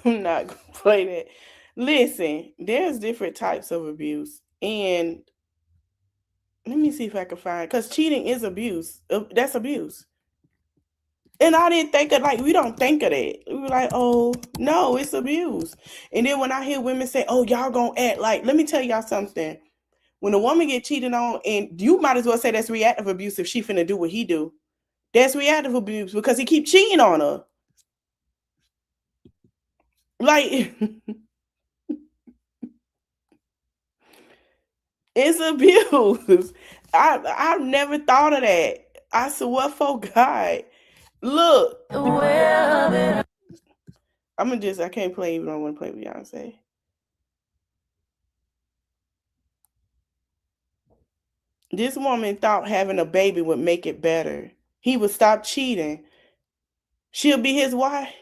I'm not going to play that. Listen, there's different types of abuse. And let me see if I can find, because cheating is abuse. That's abuse. And I didn't think of, like, we don't think of that. We were like, oh, no, it's abuse. And then when I hear women say, oh, y'all going to act like, let me tell y'all something. When a woman get cheated on, and you might as well say that's reactive abuse if she finna do what he do. That's reactive abuse because he keep cheating on her. Like, it's abuse. I've never thought of that. I swear for God. Look. I can't play even. I don't want to play with Beyonce. This woman thought having a baby would make it better. He would stop cheating. She'll be his wife.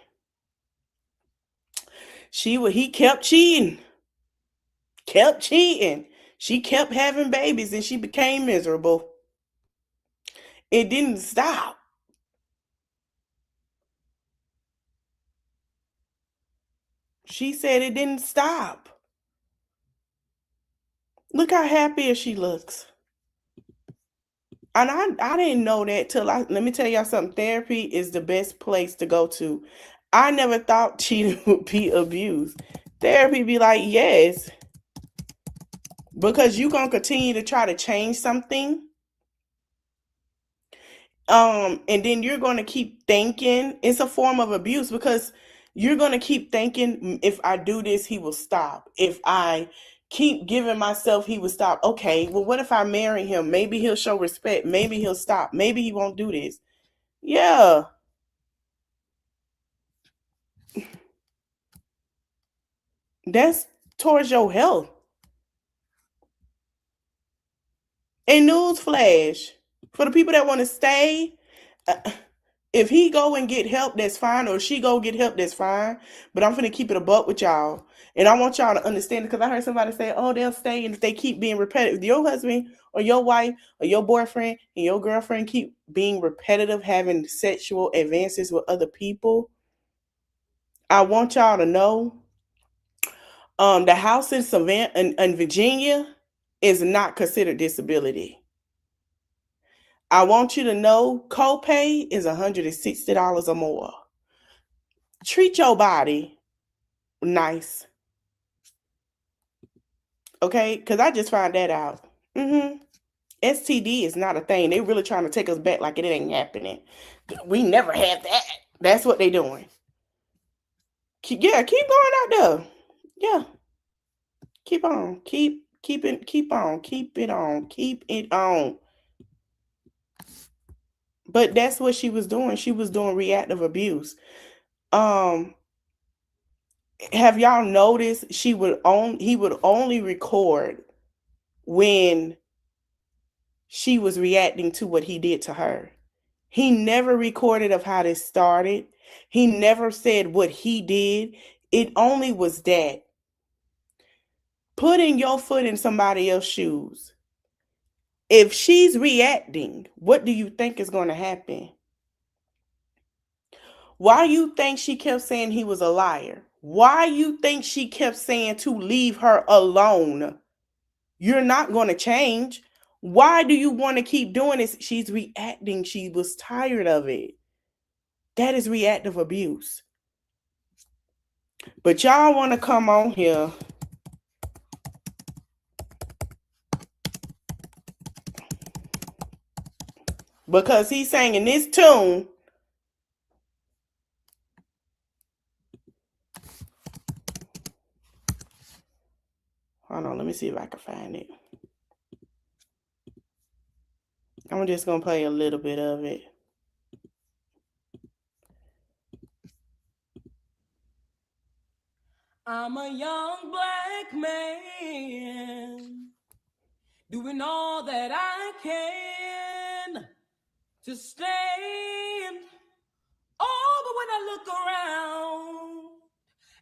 He kept cheating. Kept cheating. She kept having babies and she became miserable. It didn't stop. She said it didn't stop. Look how happy she looks. And I didn't know that till let me tell y'all something. Therapy is the best place to go to. I never thought cheating would be abuse. Therapy be like, yes. Because you're going to continue to try to change something. And then you're going to keep thinking it's a form of abuse because you're going to keep thinking if I do this, he will stop. If I keep giving myself, he will stop. Okay, well, what if I marry him? Maybe he'll show respect. Maybe he'll stop. Maybe he won't do this. Yeah. That's towards your health. And newsflash, for the people that want to stay, if he go and get help, that's fine. Or she go get help, that's fine. But I'm finna keep it a buck with y'all. And I want y'all to understand it because I heard somebody say, oh, they'll stay. And if they keep being repetitive, your husband or your wife or your boyfriend and your girlfriend keep being repetitive, having sexual advances with other people, I want y'all to know the house in Savannah in Virginia is not considered disability. I want you to know copay is $160 or more. Treat your body nice. Okay? Because I just found that out. STD is not a thing. They really trying to take us back like it ain't happening. We never had that. That's what they doing. Keep going out there. Yeah. Keep on. Keep it on. But that's what she was doing. She was doing reactive abuse. Have y'all noticed he would only record when she was reacting to what he did to her. He never recorded of how this started. He never said what he did. It only was that. Putting your foot in somebody else's shoes. If she's reacting, what do you think is going to happen? Why do you think she kept saying he was a liar? Why you think she kept saying to leave her alone? You're not going to change. Why do you want to keep doing this? She's reacting. She was tired of it. That is reactive abuse. But y'all want to come on here because he's singing this tune. Hold on, let me see if I can find it. I'm just going to play a little bit of it.
I'm a young black man doing all that I can to stand. Oh, but when I look around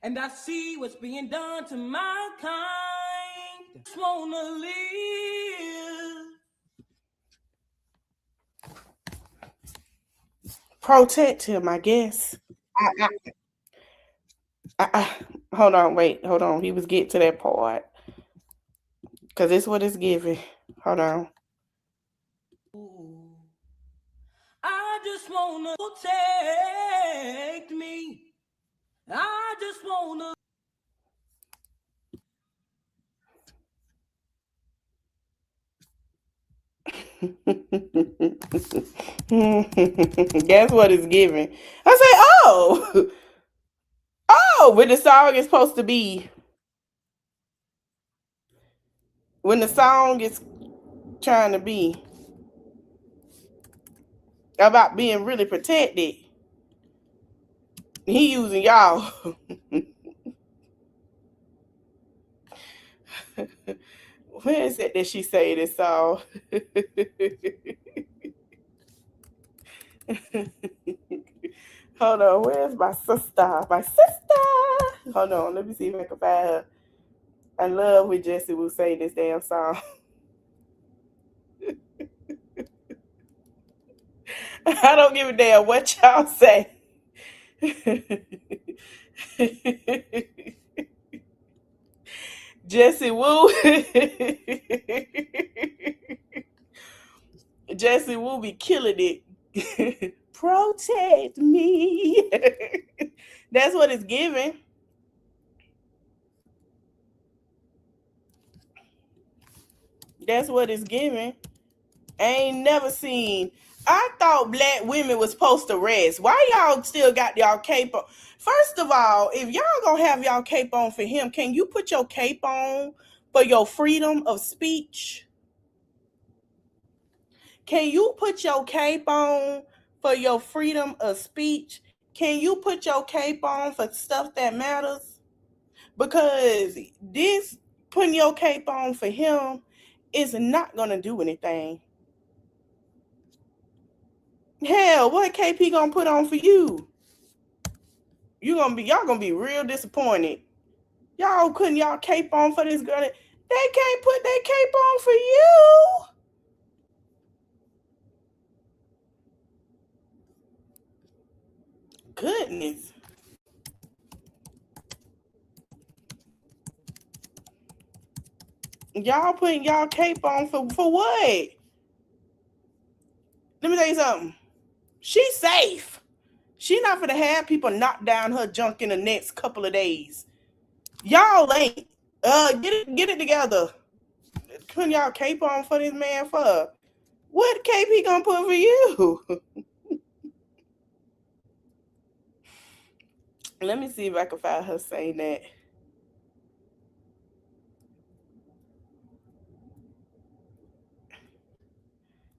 and I see what's being done to my kind, I just wanna live.
Protect him, I guess. Hold on, wait, hold on. He was getting to that part. Because it's what it's giving. Hold on.
I just wanna protect me. I just wanna.
That's what it's giving. I say, oh, when the song is supposed to be, when the song is trying to be about being really protected, he using y'all. Where is it that she say this song? Hold on, where's my sister? My sister! Hold on, let me see if I can find her. I love when Jesse will say this damn song. I don't give a damn what y'all say. Jesse Wu. Jesse Wu be killing it. Protect me. That's what it's giving. That's what it's giving. I ain't never seen. I thought black women was supposed to rest. Why y'all still got y'all cape on? First of all, if y'all gonna have y'all cape on for him, can you put your cape on for your freedom of speech? Can you put your cape on for your freedom of speech? Can you put your cape on for stuff that matters? Because this putting your cape on for him is not gonna do anything. Hell, what KP gonna put on for you? Y'all gonna be real disappointed. Y'all putting y'all cape on for this girl. They can't put their cape on for you. Goodness. Y'all putting y'all cape on for what? Let me tell you something. She's safe. She not gonna have people knock down her junk in the next couple of days. Y'all ain't. Get it together. Putting y'all cape on for this man for what KP gonna put for you? Let me see if I can find her saying that.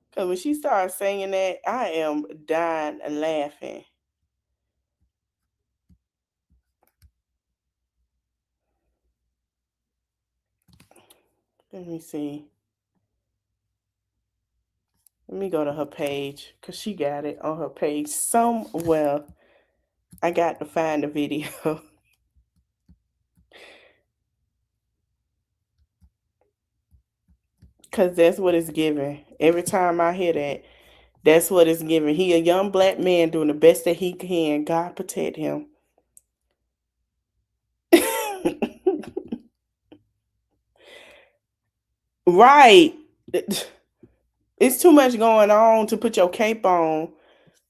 Because when she started saying that, I am dying and laughing. Let me see. Let me go to her page because she got it on her page somewhere. I got to find the video. Because that's what it's giving. Every time I hear that, that's what it's giving. He a young black man doing the best that he can. God protect him. Right. It's too much going on to put your cape on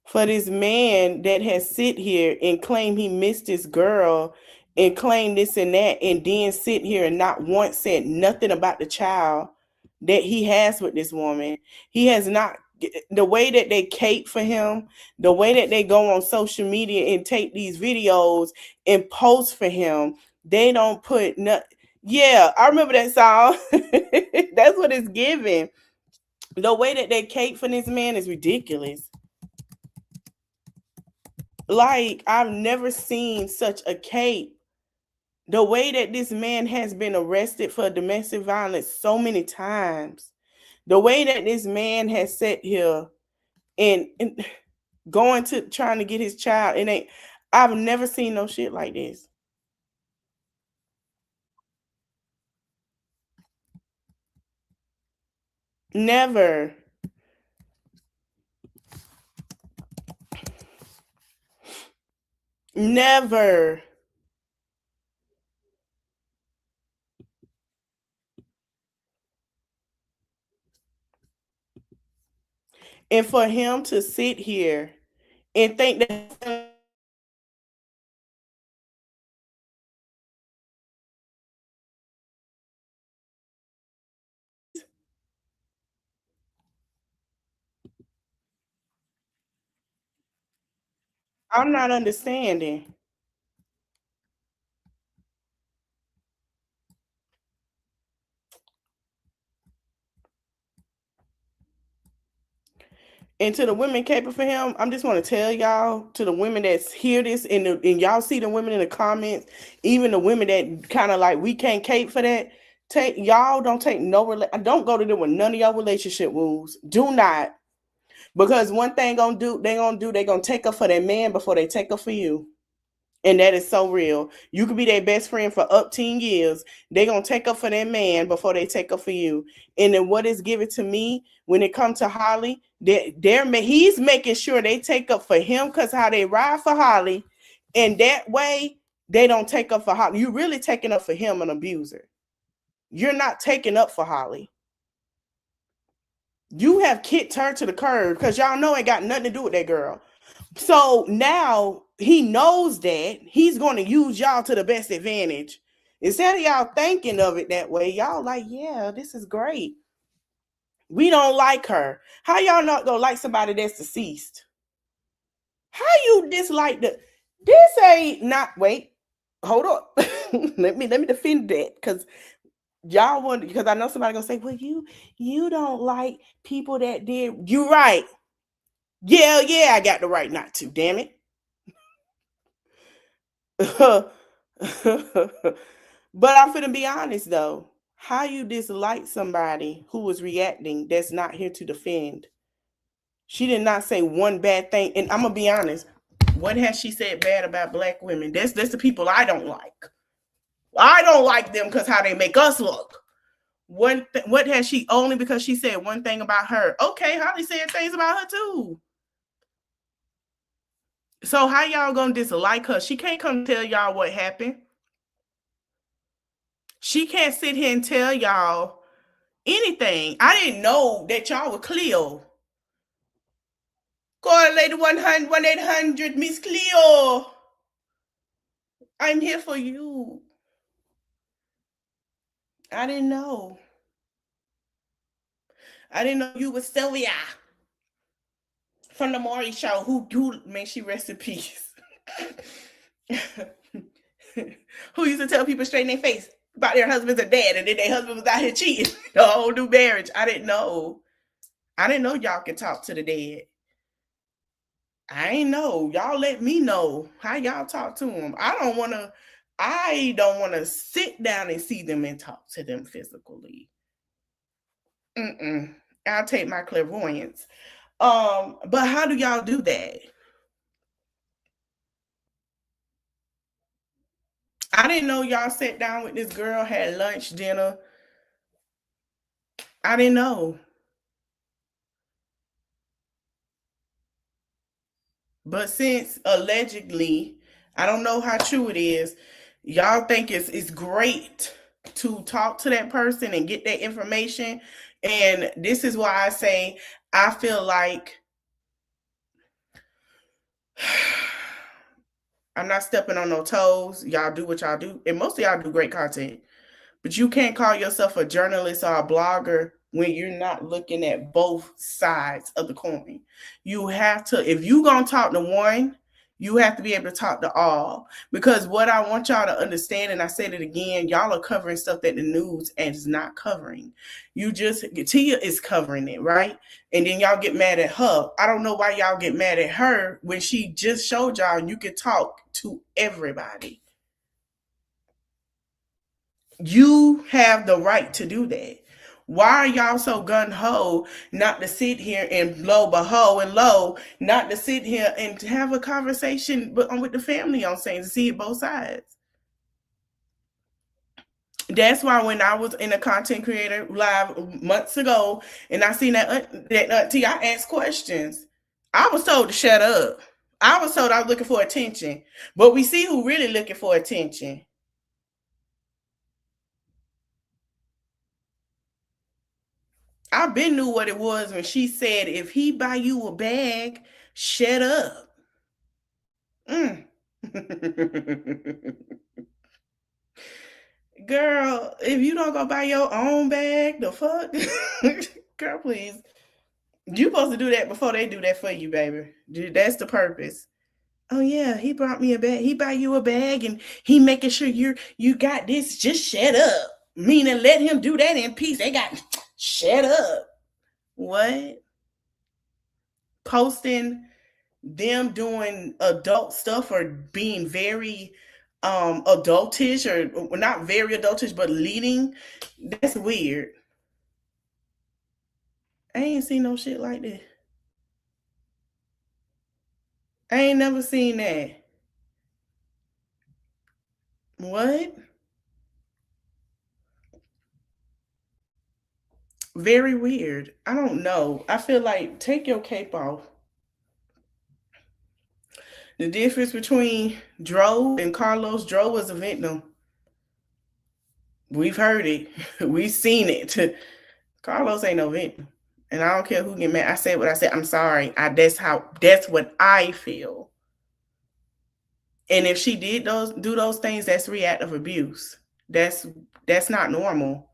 for this man that has sit here and claim he missed his girl and claim this and that, and then sit here and not once said nothing about the child that he has with this woman. He has not. The way that they cape for him, the way that they go on social media and take these videos and post for him, they don't put no. Yeah, I remember that song. That's what it's giving. The way that they cape for this man is ridiculous. Like, I've never seen such a cape. The way that this man has been arrested for domestic violence so many times. The way that this man has sat here and going to trying to get his child. I've never seen no shit like this. Never. Never. And for him to sit here and think that I'm not understanding. And to the women caping for him, I'm just want to tell y'all, to the women that hear this and y'all see the women in the comments, even the women that kind of like, we can't cape for that. Y'all don't take don't go to them with none of your relationship rules. Do not. Because one thing they're gonna take up for their man before they take up for you. And that is so real. You could be their best friend for up 10 years. They're going to take up for their man before they take up for you. And then what is given to me when it comes to Holly, he's making sure they take up for him because how they ride for Holly. And that way, they don't take up for Holly. You're really taking up for him, an abuser. You're not taking up for Holly. You have kicked her to the curb because y'all know it got nothing to do with that girl. So now he knows that he's going to use y'all to the best advantage. Instead of y'all thinking of it that way, y'all like, yeah, this is great. We don't like her. How y'all not gonna like somebody that's deceased? How you dislike this ain't not wait, hold up. let me defend that because y'all want, because I know somebody gonna say, well, you don't like people that did. You right. Yeah, I got the right not to, damn it. But I'm finna be honest though. How you dislike somebody who was reacting that's not here to defend? She did not say one bad thing. And I'm gonna be honest. What has she said bad about black women? That's the people I don't like. I don't like them because how they make us look. What has she, only because she said one thing about her? Okay, Holly said things about her too. So how y'all gonna dislike her? She can't come tell y'all what happened. She can't sit here and tell y'all anything. I didn't know that y'all were Cleo. Call lady 1-800 Miss Cleo. I'm here for you. I didn't know. I didn't know you was Sylvia from the Maury Show. Who may she rest in peace. Who used to tell people straight in their face about their husbands are dead and then their husband was out here cheating. A whole new marriage. I didn't know. I didn't know y'all can talk to the dead. I ain't know. Y'all let me know how y'all talk to them. I don't want to sit down and see them and talk to them physically. I'll take my clairvoyance. But how do y'all do that? I didn't know y'all sat down with this girl, had lunch, dinner. I didn't know. But since allegedly, I don't know how true it is, y'all think it's great to talk to that person and get that information. And this is why I say I feel like I'm not stepping on no toes. Y'all do what y'all do. And most of y'all do great content. But you can't call yourself a journalist or a blogger when you're not looking at both sides of the coin. You have to, if you're going to talk to one, you have to be able to talk to all. Because what I want y'all to understand, and I said it again, y'all are covering stuff that the news is not covering. Tia is covering it, right? And then y'all get mad at her. I don't know why y'all get mad at her when she just showed y'all you can talk to everybody. You have the right to do that. Why are y'all so gun-ho not to sit here and blow beho and low, not to sit here and have a conversation with the family on things, to see it both sides? That's why when I was in a content creator live months ago and I seen that auntie, I asked questions. I was told to shut up. I was told I was looking for attention. But we see who really looking for attention. I been knew what it was when she said, if he buy you a bag, shut up. Girl, if you don't go buy your own bag, the fuck? Girl, please. You supposed to do that before they do that for you, baby. That's the purpose. Oh yeah, he brought me a bag. He buy you a bag and he making sure you got this. Just shut up. Meaning let him do that in peace. They got shut up. What? Posting them doing adult stuff or being very adultish, or not very adultish, but leading. That's weird. I ain't seen no shit like that. I ain't never seen that. What? Very weird. I don't know. I feel like take your cape off. The difference between Dro and Carlos, Dro was a victim. We've heard it. We've seen it. Carlos ain't no victim. And I don't care who get mad. I said what I said. I'm sorry. That's what I feel. And if she did do those things, that's reactive abuse. That's not normal.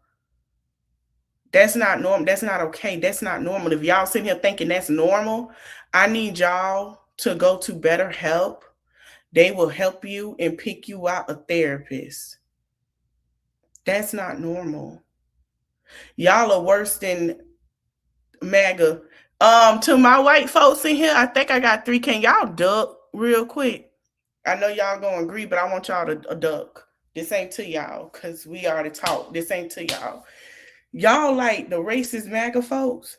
That's not normal. That's not okay. That's not normal. If y'all sitting here thinking that's normal, I need y'all to go to BetterHelp. They will help you and pick you out a therapist. That's not normal. Y'all are worse than MAGA. To my white folks in here, I think I got 3. Can y'all duck real quick? I know y'all gonna agree, but I want y'all to duck. This ain't to y'all, because we already talked. This ain't to y'all. Y'all like the racist MAGA folks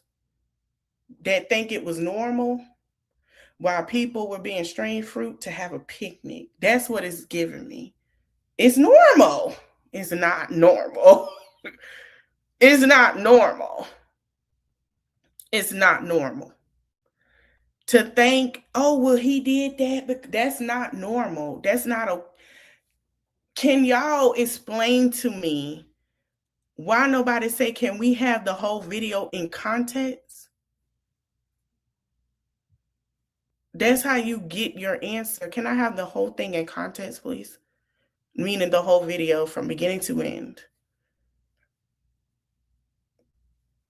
that think it was normal while people were being strained fruit to have a picnic. That's what it's giving me. It's normal. It's not normal. It's not normal. It's not normal. To think, oh, well, he did that, but that's not normal. That's not Can y'all explain to me why nobody say, can we have the whole video in context? That's how you get your answer. Can I have the whole thing in context, please? Meaning the whole video from beginning to end.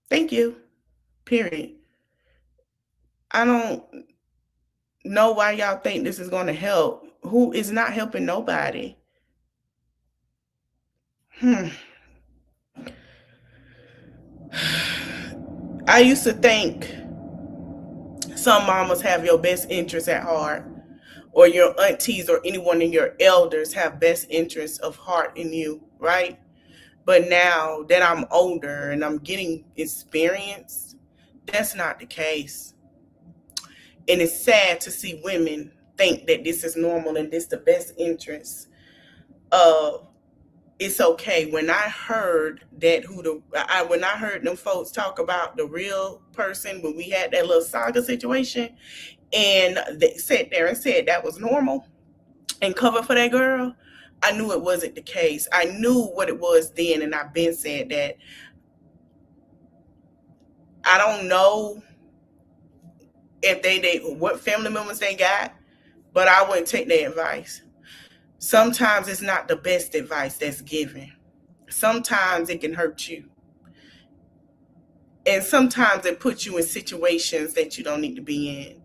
Thank you. Period. I don't know why y'all think this is going to help. Who is not helping nobody? I used to think some mamas have your best interests at heart, or your aunties or anyone in your elders have best interests of heart in you, right? But now that I'm older and I'm getting experience, that's not the case. And it's sad to see women think that this is normal and this the best interest of it's okay. When I heard that when I heard them folks talk about the real person, when we had that little saga situation, and they sat there and said that was normal and covered for that girl, I knew it wasn't the case. I knew what it was then, and I've been saying that. I don't know if they what family members they got, but I wouldn't take their advice. Sometimes it's not the best advice that's given. Sometimes it can hurt you. And sometimes it puts you in situations that you don't need to be in.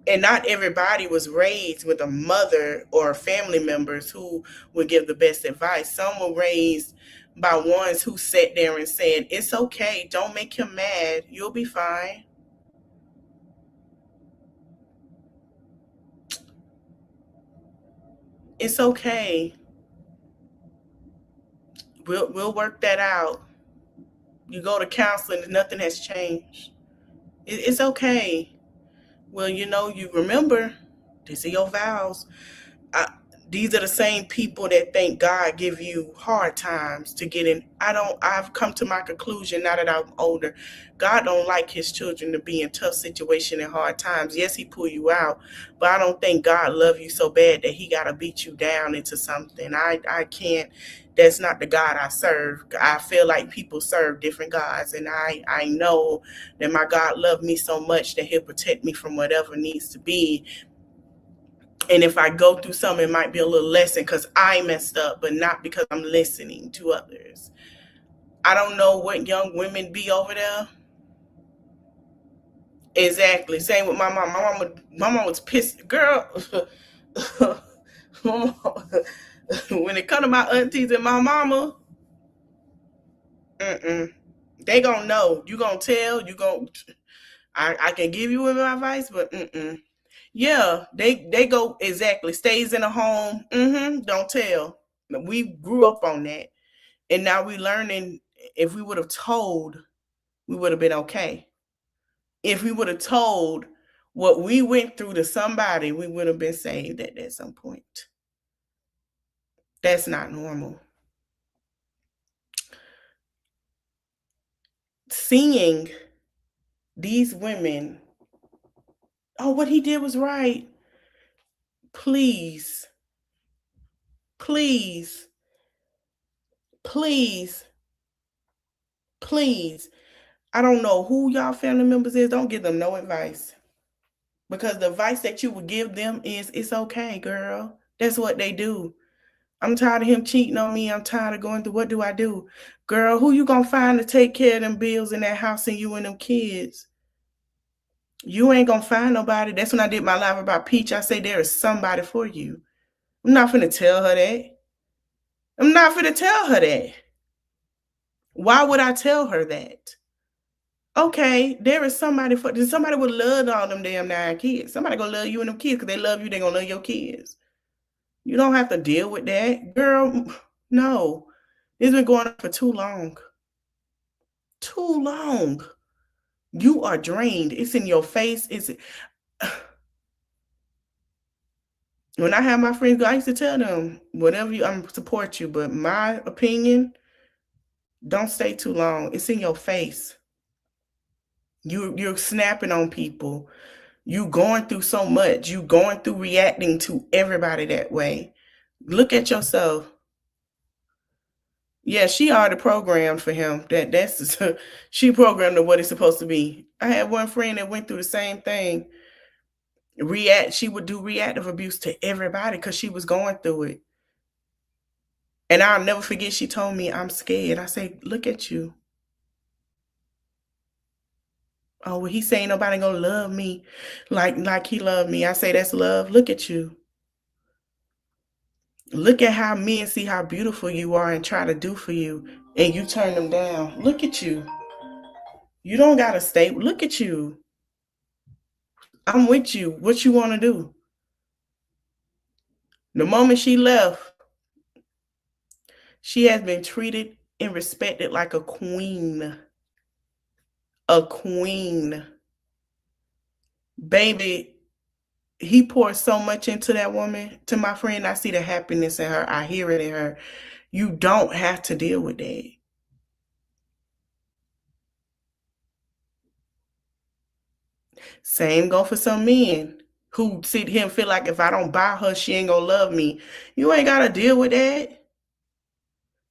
And not everybody was raised with a mother or family members who would give the best advice. Some were raised by ones who sat there and said, it's okay, don't make him mad, you'll be fine. It's okay. We'll work that out. You go to counseling and nothing has changed. It's okay. Well, you remember, these are your vows. These are the same people that think God give you hard times to get in. I've come to my conclusion now that I'm older. God don't like his children to be in tough situation and hard times. Yes, he pull you out, but I don't think God love you so bad that he got to beat you down into something. I can't. That's not the God I serve. I feel like people serve different gods, and I know that my God loved me so much that he'll protect me from whatever needs to be. And if I go through something, it might be a little lesson because I messed up, but not because I'm listening to others. I don't know what young women be over there. Exactly. Same with my mom. My mom was pissed. Girl, when it come to my aunties and my mama, they gonna know. You gonna tell. I can give you my advice, but yeah, they go exactly. Stays in a home. Don't tell. We grew up on that, and now we learning. If we would have told, we would have been okay. If we would have told what we went through to somebody, we would have been saved at some point. That's not normal. Seeing these women, oh, what he did was right. Please, please, please, please. I don't know who y'all family members is. Don't give them no advice. Because the advice that you would give them is, it's okay, girl. That's what they do. I'm tired of him cheating on me. I'm tired of going through, what do I do? Girl, who you gonna find to take care of them bills in that house and you and them kids? You ain't gonna find nobody. That's when I did my live about Peach. I say there is somebody for you. I'm not finna tell her that. I'm not finna tell her that. Why would I tell her that? Okay, there is somebody for. Somebody would love all them damn 9 kids. Somebody gonna love you and them kids because they love you. They gonna love your kids. You don't have to deal with that, girl. No, it's been going on for too long. Too long. You are drained. It's in your face. When I have my friends go, I used to tell them, whatever I'm support you, but my opinion, don't stay too long. It's in your face. You're snapping on people. You going through so much. You going through reacting to everybody that way. Look at yourself. Yeah, she already programmed for him. That's she programmed to what it's supposed to be. I had one friend that went through the same thing. She would do reactive abuse to everybody because she was going through it. And I'll never forget, she told me, I'm scared. I say, look at you. Oh, well, he's saying nobody gonna love me like he loved me. I say, that's love. Look at you. Look at how men see how beautiful you are and try to do for you, and you turn them down. Look at you. You don't gotta stay. Look at you. I'm with you. What you want to do? The moment she left, she has been treated and respected like a queen. A queen. Baby, he poured so much into that woman. To my friend, I see the happiness in her. I hear it in her. You don't have to deal with that. Same go for some men. who sit here and feel like if I don't buy her, she ain't gonna love me. You ain't gotta deal with that.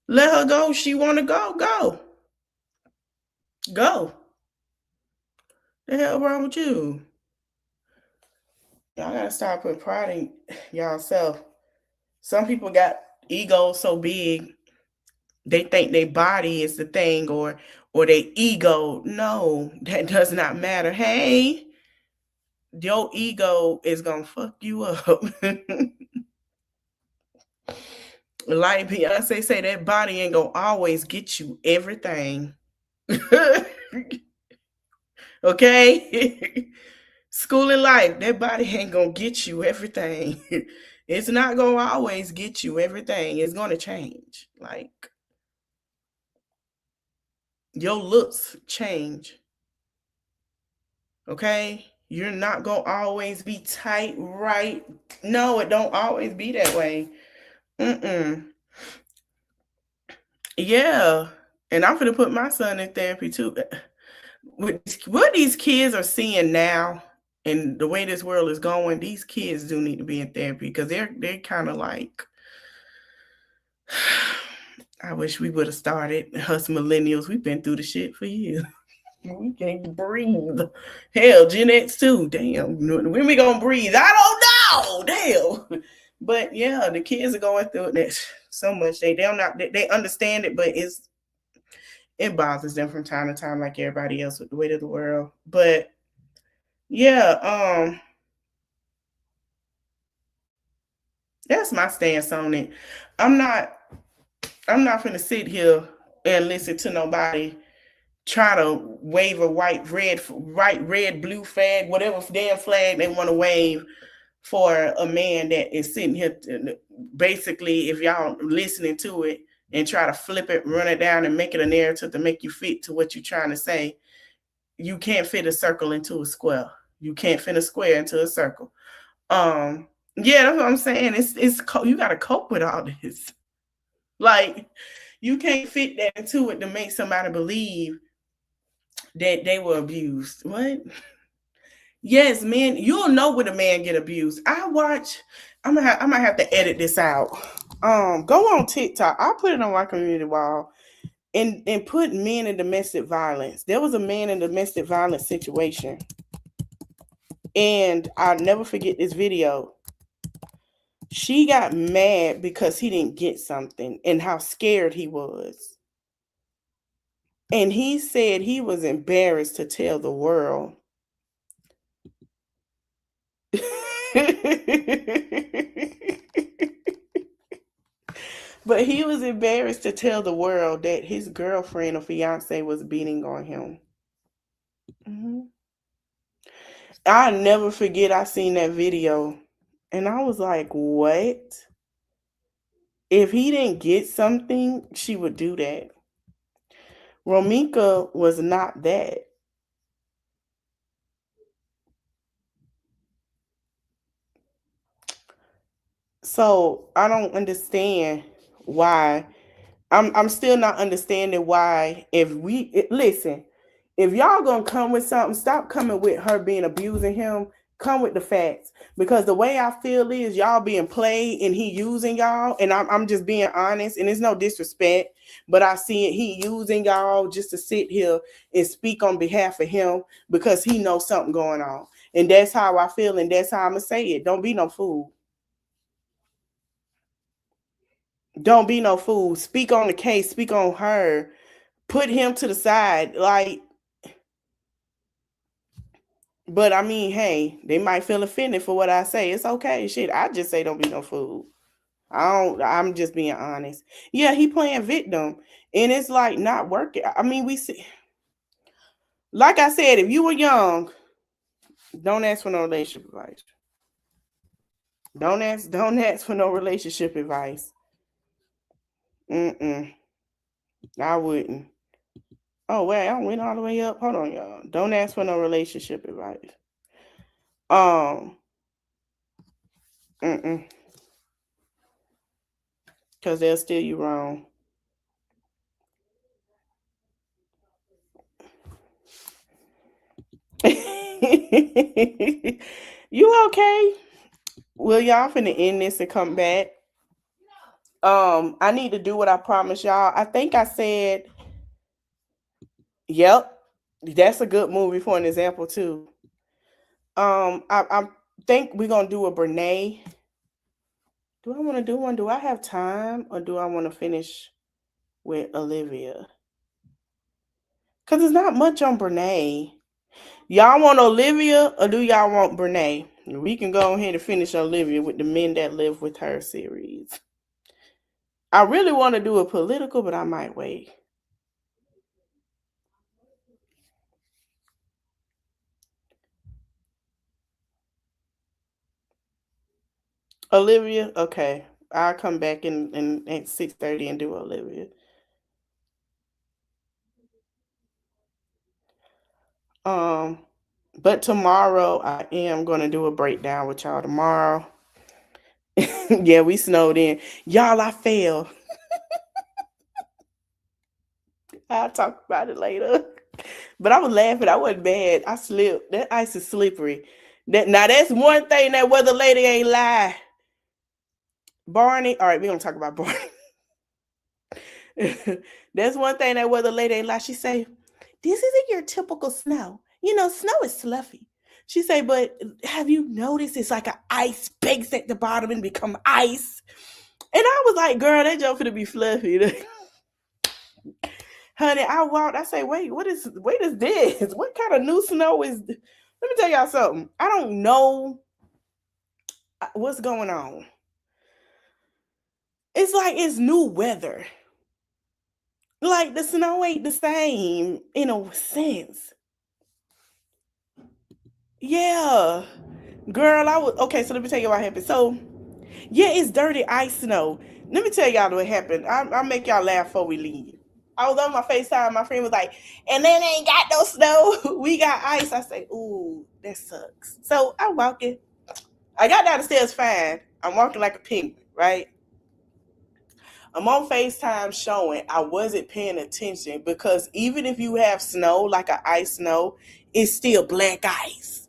Let her go. She wanna go. Go. The hell wrong with you? Y'all gotta stop putting pride in y'all self. Some people got egos so big they think their body is the thing or their ego. No, that does not matter. Hey, your ego is gonna fuck you up. Like Beyonce say, that body ain't gonna always get you everything. Okay? School and life, that body ain't gonna get you everything. It's not gonna always get you everything. It's gonna change. Like, your looks change. Okay? You're not gonna always be tight, right? No, it don't always be that way. Yeah. And I'm gonna put my son in therapy too. With what these kids are seeing now and the way this world is going, these kids do need to be in therapy because they're kind of like, I wish we would have started. Us millennials, we've been through the shit for years. We can't breathe. Hell, Gen X too. Damn. When we gonna breathe? I don't know. Damn. But yeah, the kids are going through it so much. They understand it, but it bothers them from time to time, like everybody else with the weight of the world. But yeah, that's my stance on it. I'm not gonna sit here and listen to nobody try to wave a white, red, blue flag, whatever damn flag they want to wave for a man that is sitting here. Basically, if y'all listening to it and try to flip it, run it down, and make it a narrative to make you fit to what you're trying to say, you can't fit a circle into a square. You can't fit a square into a circle. Yeah, that's what I'm saying. It's you got to cope with all this. Like, you can't fit that into it to make somebody believe that they were abused. What? Yes, man. You'll know when a man get abused. I'm gonna have to edit this out. Go on TikTok. I'll put it on my community wall and put men in domestic violence. There was a man in a domestic violence situation. And I'll never forget this video. She got mad because he didn't get something and how scared he was. And he said he was embarrassed to tell the world. But he was embarrassed to tell the world that his girlfriend or fiance was beating on him. I'll never forget, I seen that video and I was like, what? If he didn't get something, she would do that. Romika was not that. So I don't understand why. I'm still not understanding why. Listen, if y'all gonna come with something, stop coming with her being abusing him. Come with the facts, because the way I feel is y'all being played and he using y'all, and I'm just being honest, and it's no disrespect, but I see it. He using y'all just to sit here and speak on behalf of him because he knows something going on, and that's how I feel, and that's how I'm gonna say it. Don't be no fool. Don't be no fool. Speak on the case. Speak on her. Put him to the side. Like, but I mean, hey, they might feel offended for what I say. It's okay. Shit, I just say don't be no fool. I'm just being honest. Yeah, he playing victim. And it's like not working. I mean, we see, like I said, if you were young, don't ask for no relationship advice. Don't ask for no relationship advice. I wouldn't. Oh, wait, I went all the way up. Hold on, y'all. Don't ask for no relationship advice. Because they'll steer you wrong. You okay? Well, y'all finna end this and come back. I need to do what I promised y'all. I think I said, yep, that's a good movie for an example too. I think we're gonna do a Brene. Do I want to do one? Do I have time, or do I want to finish with Olivia? Because there's not much on Brene. Y'all want Olivia, or do y'all want Brene? We can go ahead and finish Olivia with the Men That Live With Her series. I really want to do a political, but I might wait. Olivia, okay. I'll come back in at 6:30 and do Olivia. But tomorrow I am gonna do a breakdown with y'all tomorrow. Yeah, we snowed in. Y'all, I fell. I'll talk about it later. But I was laughing. I wasn't bad. I slipped. That ice is slippery. Now that's one thing that weather lady ain't lie. Barney. All right, we're gonna talk about Barney. That's one thing that weather lady ain't lie. She say, "This isn't your typical snow. You know, snow is fluffy." She say, "But have you noticed it's like an ice bakes at the bottom and become ice?" And I was like, "Girl, that joke finna be fluffy." Honey, I walked. I say, "Wait, what is this? What kind of new snow is?" Let me tell y'all something. I don't know what's going on. It's like it's new weather. Like the snow ain't the same in a sense. Yeah. Girl, I was okay. So let me tell you what happened. So, yeah, it's dirty ice snow. Let me tell y'all what happened. I'll make y'all laugh before we leave. I was on my FaceTime. My friend was like, "And then they ain't got no snow. We got ice." I say, "Ooh, that sucks." So I'm walking. I got down the stairs fine. I'm walking like a penguin, right? I'm on FaceTime showing I wasn't paying attention because even if you have snow, like an ice snow, it's still black ice.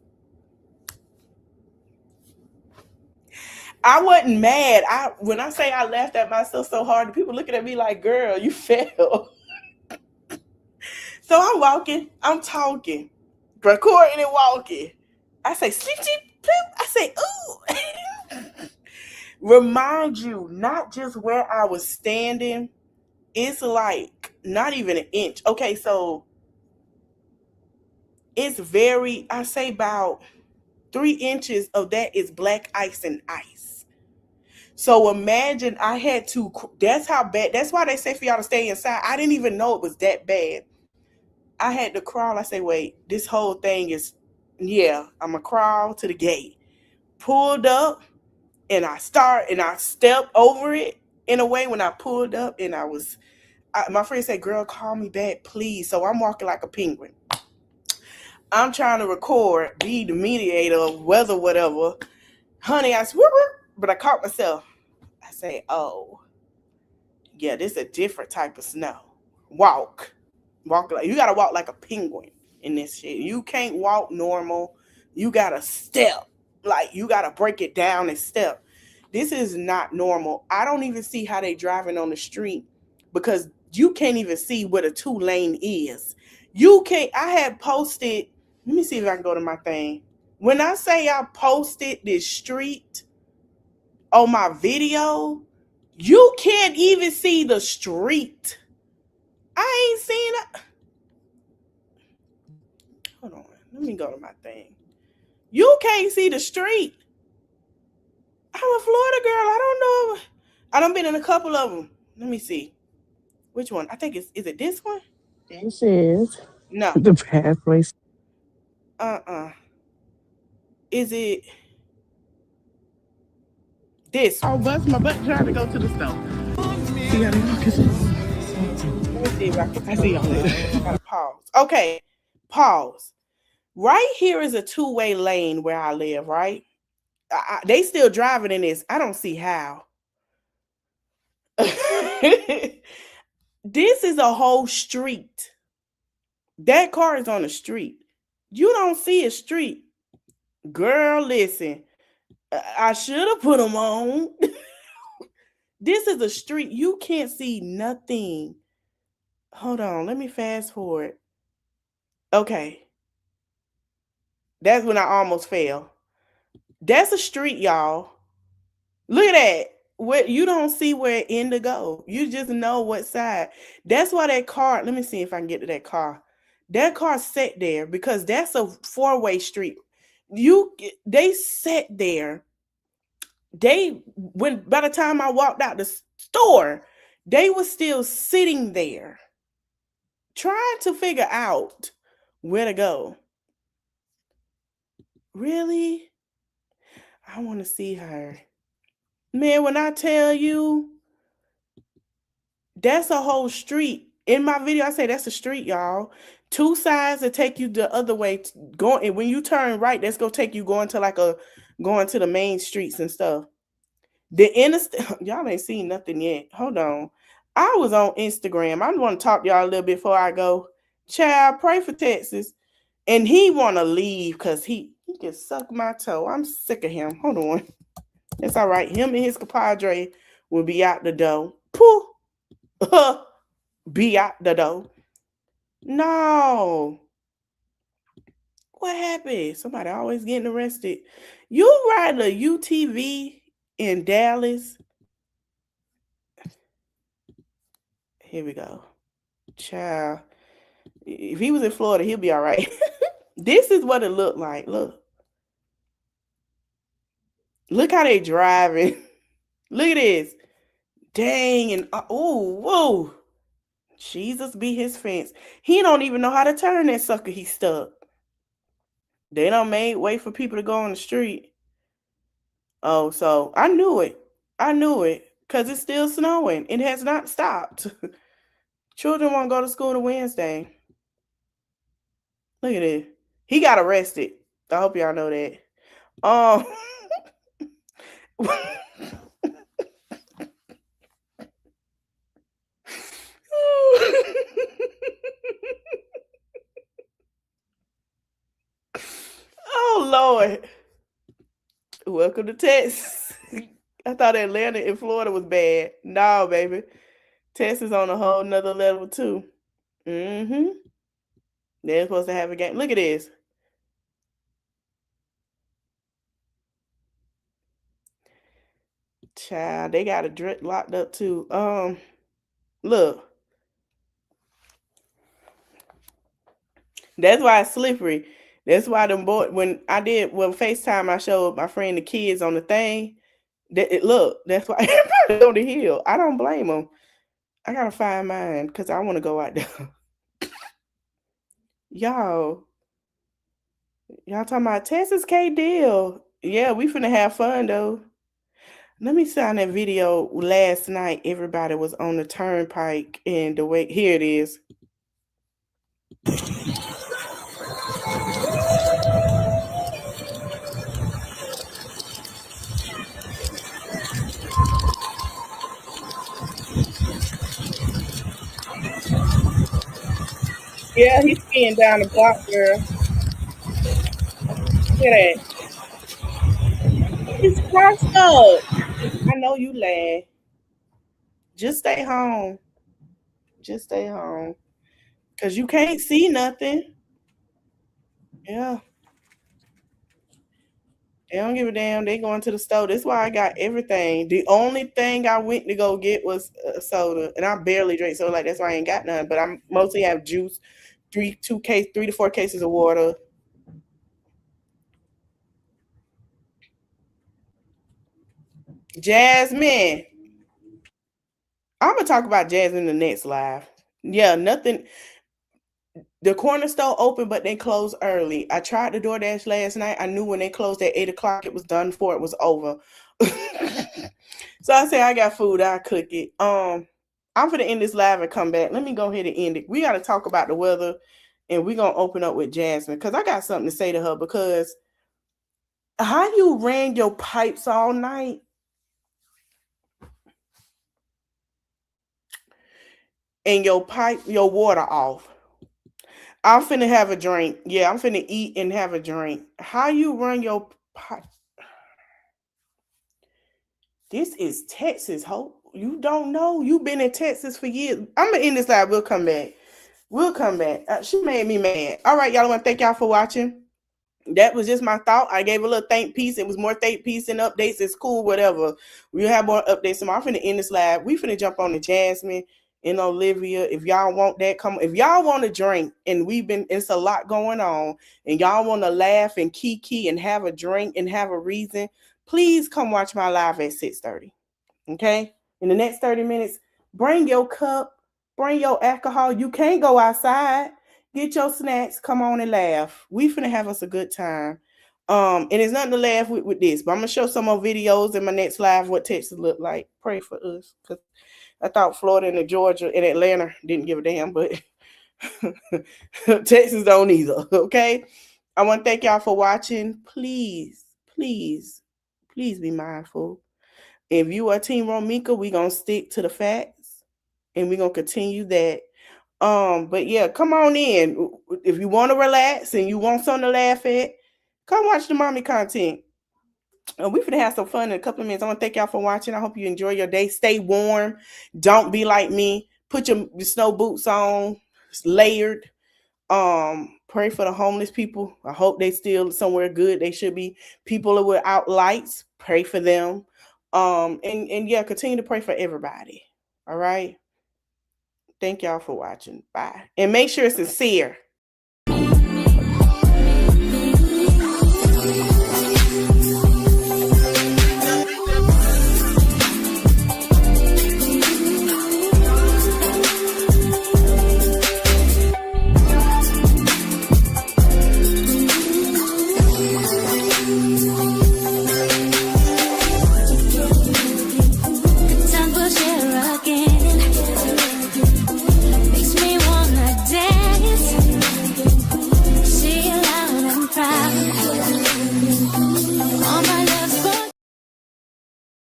I wasn't mad. When I say I laughed at myself so hard, people looking at me like, "Girl, you fell." So I'm walking, I'm talking, recording and walking. I say, "Sleep, sleep, sleep." I say, "Ooh." Remind you, not just where I was standing, it's like not even an inch. Okay, so it's I say about 3 inches of that is black ice and ice. So imagine I had to, that's how bad, that's why they say for y'all to stay inside. I didn't even know it was that bad. I had to crawl. I say, "Wait, this whole thing is, yeah, I'm going to crawl to the gate." Pulled up and I stepped over it in a way when I pulled up and my friend said, "Girl, call me back, please." So I'm walking like a penguin. I'm trying to record, be the mediator of weather, whatever. Honey, I swear, but I caught myself. I say, "Oh, yeah, this is a different type of snow." Walk like you gotta walk like a penguin in this shit. You can't walk normal. You gotta step. Like you gotta break it down and step. This is not normal. I don't even see how they driving on the street because you can't even see where the 2-lane is. You can't. I had posted. Let me see if I can go to my thing. When I say I posted this street on my video, you can't even see the street. I ain't seen it. Hold on. Let me go to my thing. You can't see the street. I'm a Florida girl. I don't know. I done been in a couple of them. Let me see. Which one? I think is it this one?
This is
No.
the pathways.
Is it this? I'll bust my butt trying to go to the store. See how they walking. Let me see if I see y'all later. I gotta pause. Okay. Pause. Right here is a 2-way lane where I live, right? They still driving in this. I don't see how. This is a whole street. That car is on the street. You don't see a street. Girl, listen. I should have put them on. This is a street. You can't see nothing. Hold on. Let me fast forward. Okay. That's when I almost fell. That's a street, y'all. Look at that. What you don't see where it end to go. You just know what side. That's why that car. Let me see if I can get to that car. That car sat there because that's a four-way street. They sat there. By the time I walked out the store, they were still sitting there trying to figure out where to go. Really? I want to see her. Man, when I tell you, that's a whole street. In my video, I say that's a street, y'all. Two sides that take you the other way. And when you turn right, that's gonna take you going to the main streets and stuff. The interstate, y'all ain't seen nothing yet. Hold on. I was on Instagram. I want to talk to y'all a little bit before I go. Child, pray for Texas. And he want to leave because he can suck my toe. I'm sick of him. Hold on. It's all right. Him and his compadre will be out the door. Pooh. Be out the door. No. What happened? Somebody always getting arrested. You ride a UTV in Dallas. Here we go. Child. If he was in Florida, he'll be all right. This is what it looked like. Look. Look how they driving. Look at this. Dang. And oh, whoa. Jesus be his fence. He don't even know how to turn that sucker. He's stuck. They done made way for people to go on the street. Oh, so I knew it. I knew it. Because it's still snowing. It has not stopped. Children won't go to school on Wednesday. Look at it. He got arrested. I hope y'all know that. Oh, Lord. Welcome to Texas. I thought Atlanta and Florida was bad. No, baby. Texas on a whole nother level, too. Mm-hmm. They're supposed to have a game. Look at this. Child, they got a drip locked up, too. Look. That's why it's slippery. That's why them boys, when FaceTime, I showed my friend the kids on the thing. Look, that's why everybody on the hill. I don't blame them. I gotta find mine because I want to go out there. Y'all talking about Texas K-Deal. Yeah, we finna have fun though. Let me sound that video last night. Everybody was on the turnpike and the way, here it is. Yeah, he's skiing down the block, girl. Look at that. It's crossed up. I know you laugh. Just stay home. Just stay home. Because you can't see nothing. Yeah. They don't give a damn. They going to the store. That's why I got everything. The only thing I went to go get was soda. And I barely drink soda. Like, that's why I ain't got none. But I mostly have juice, 3 to 4 cases of water. Jasmine. I'm going to talk about Jasmine in the next live. Yeah, nothing. The corner store open, but they closed early. I tried the DoorDash last night. I knew when they closed at 8 o'clock, it was done for. It was over. So I said, I got food. I'll cook it. I'm going to end this live and come back. Let me go ahead and end it. We got to talk about the weather, and we're going to open up with Jasmine because I got something to say to her because how you ran your pipes all night and your water off. I'm finna have a drink. Yeah, I'm finna eat and have a drink. How you run your pot? This is Texas, Hope. You don't know. You've been in Texas for years. I'm gonna end this live. We'll come back. We'll come back. She made me mad. All right, y'all. I want to thank y'all for watching. That was just my thought. I gave a little thank piece. It was more thank piece and updates. It's cool, whatever. We'll have more updates tomorrow. I'm finna end this live. We finna jump on to Jasmine and Olivia. If y'all want that, come. If y'all want to drink, and it's a lot going on, and y'all want to laugh and kiki and have a drink and have a reason, please come watch my live at 6:30. Okay? In the next 30 minutes, bring your cup, bring your alcohol. You can't go outside. Get your snacks. Come on and laugh. We finna have us a good time. And it's nothing to laugh with this, but I'm gonna show some more videos in my next live what Texas look like. Pray for us, because I thought Florida and Georgia and Atlanta didn't give a damn, but Texas don't either. Okay. I want to thank y'all for watching. Please, please, please be mindful. If you are Team Romika, we're gonna stick to the facts and we're gonna continue that. But yeah, come on in. If you want to relax and you want something to laugh at, come watch the mommy content. We finna have some fun in a couple of minutes. I want to thank y'all for watching. I hope you enjoy your day. Stay warm. Don't be like me. Put your snow boots on, layered. Pray for the homeless people. I hope they still somewhere good. They should be. People without lights, pray for them. And yeah, continue to pray for everybody. All right. Thank y'all for watching. Bye. And make sure it's sincere.